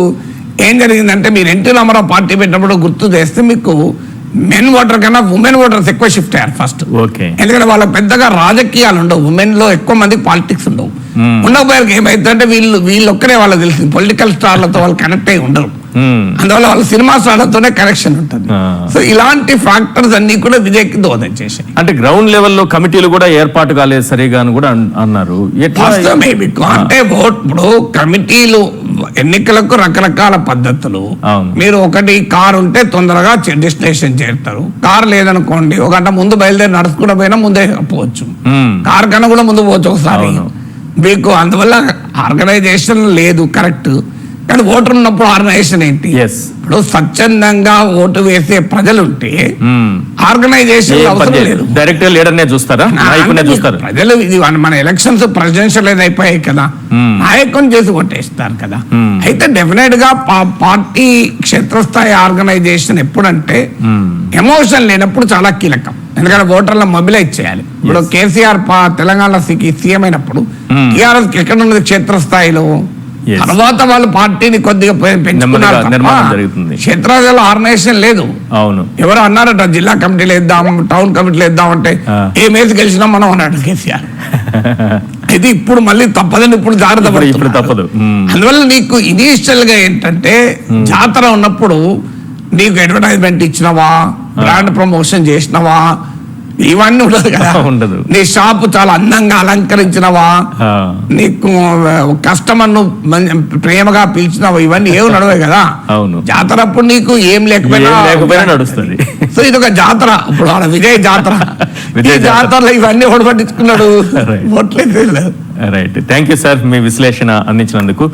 ఏం జరిగిందంటే, మీరు ఎన్టీ రామారావు పార్టీ పెట్టినప్పుడు గుర్తు చేస్తే మీకు మెన్ ఓటర్ కన్నా ఉమెన్ ఓటర్స్ ఎక్కువ షిఫ్ట్ అయ్యారు ఫస్ట్. ఎందుకంటే వాళ్ళకి పెద్దగా రాజకీయాలు ఉండవు, ఉమెన్ లో ఎక్కువ మందికి పాలిటిక్స్ ఉండవు. ఉండకపోయారు ఏమైతుందంటే వీళ్ళు ఒక్కరే వాళ్ళకి తెలిసింది, పొలిటికల్ స్టార్లతో వాళ్ళు కనెక్ట్ అయ్యి ఉండరు. అందువల్ల వాళ్ళ సినిమా స్టార్లతోనే కనెక్షన్ ఉంటుంది. సో ఇలాంటి ఫ్యాక్టర్స్ అన్ని కూడా విజయ్కి దోహదం చేశాయి. అంటే గ్రౌండ్ లెవెల్లో కమిటీలు కూడా ఏర్పాటు కాలేదు సరిగా అని కూడా అన్నారు. అంటే ఇప్పుడు కమిటీలు ఎన్నికలకు రకరకాల పద్ధతులు. మీరు ఒకటి కారు ఉంటే తొందరగా డెస్టినేషన్ చేరుతారు, కారు లేదనుకోండి 1 గంట ముందు బయలుదేరి నడుచుకుంటూ పోయినా ముందే పోవచ్చు, కారు కన్నా కూడా ముందు పోవచ్చు ఒకసారి మీకు. అందువల్ల ఆర్గనైజేషన్ లేదు కరెక్ట్, కానీ ఓటర్ ఉన్నప్పుడు ఆర్గనైజేషన్ ఏంటి? ఇప్పుడు స్వచ్ఛందంగా ఓటు వేసే ప్రజలు ఉంటే ఆర్గనైజేషన్ అవసరం లేదు. డైరెక్ట్ లీడర్ నే చూస్తారా, ప్రజలు ఇది మన ఎలక్షన్స్ ప్రెసిడెన్షియల్ అయిపోయాయి కదా, నాయకుని చేసి ఓటేస్తారు కదా. అయితే డెఫినెట్ గా పార్టీ క్షేత్రస్థాయి ఆర్గనైజేషన్ ఎప్పుడంటే ఎమోషన్ లేనప్పుడు చాలా కీలకం. ఎందుకంటే ఓటర్లను మొబిలైజ్ చేయాలి. ఇప్పుడు కేసీఆర్ తెలంగాణ సీఎం అయినప్పుడు టీఆర్ఎస్ ఎక్కడ ఉన్నది క్షేత్రస్థాయిలో. Yes. తర్వాత వాళ్ళు పార్టీని కొద్దిగా పెంచుకున్నారు తప్ప నిర్మాణం జరుగుతుంది. క్షేత్రస్థాయిలో ఆర్గనైజేషన్ లేదు. అవును, ఎవరు అన్నారట జిల్లా కమిటీలు వేద్దాం, టౌన్ కమిటీలు వేద్దాం అంటే ఏమేసి గెలిచినా మనం అన్నాడు కేసీఆర్. అయితే ఇప్పుడు మళ్ళీ తప్పదని ఇప్పుడు జాగ్రత్త ఇప్పుడు తప్పదు. అందువల్ల నీకు ఇనీషియల్ గా ఏంటంటే జాతర ఉన్నప్పుడు నీకు అడ్వర్టైజ్మెంట్ ఇచ్చినవా, బ్రాండ్ ప్రమోషన్ చేసినవా, ఇవన్నీ ఉండదు కదా. ఉండదు. నీ షాపు చాలా అందంగా అలంకరించినవా, నీకు కస్టమర్ ను ప్రేమగా పిలిచినవా, ఇవన్నీ ఏమి నడవే కదా. అవును, జాతర అప్పుడు నీకు ఏం లేకపోయినా నడుస్తుంది. సో ఇది ఒక జాతర. ఇప్పుడు ఆడ విజయ్ జాతర, ఈ జాతరలో ఇవన్నీ ఓడి పట్టించుకున్నాడు. రైట్, థ్యాంక్ యూ సార్ మీ విశ్లేషణ అందించినందుకు.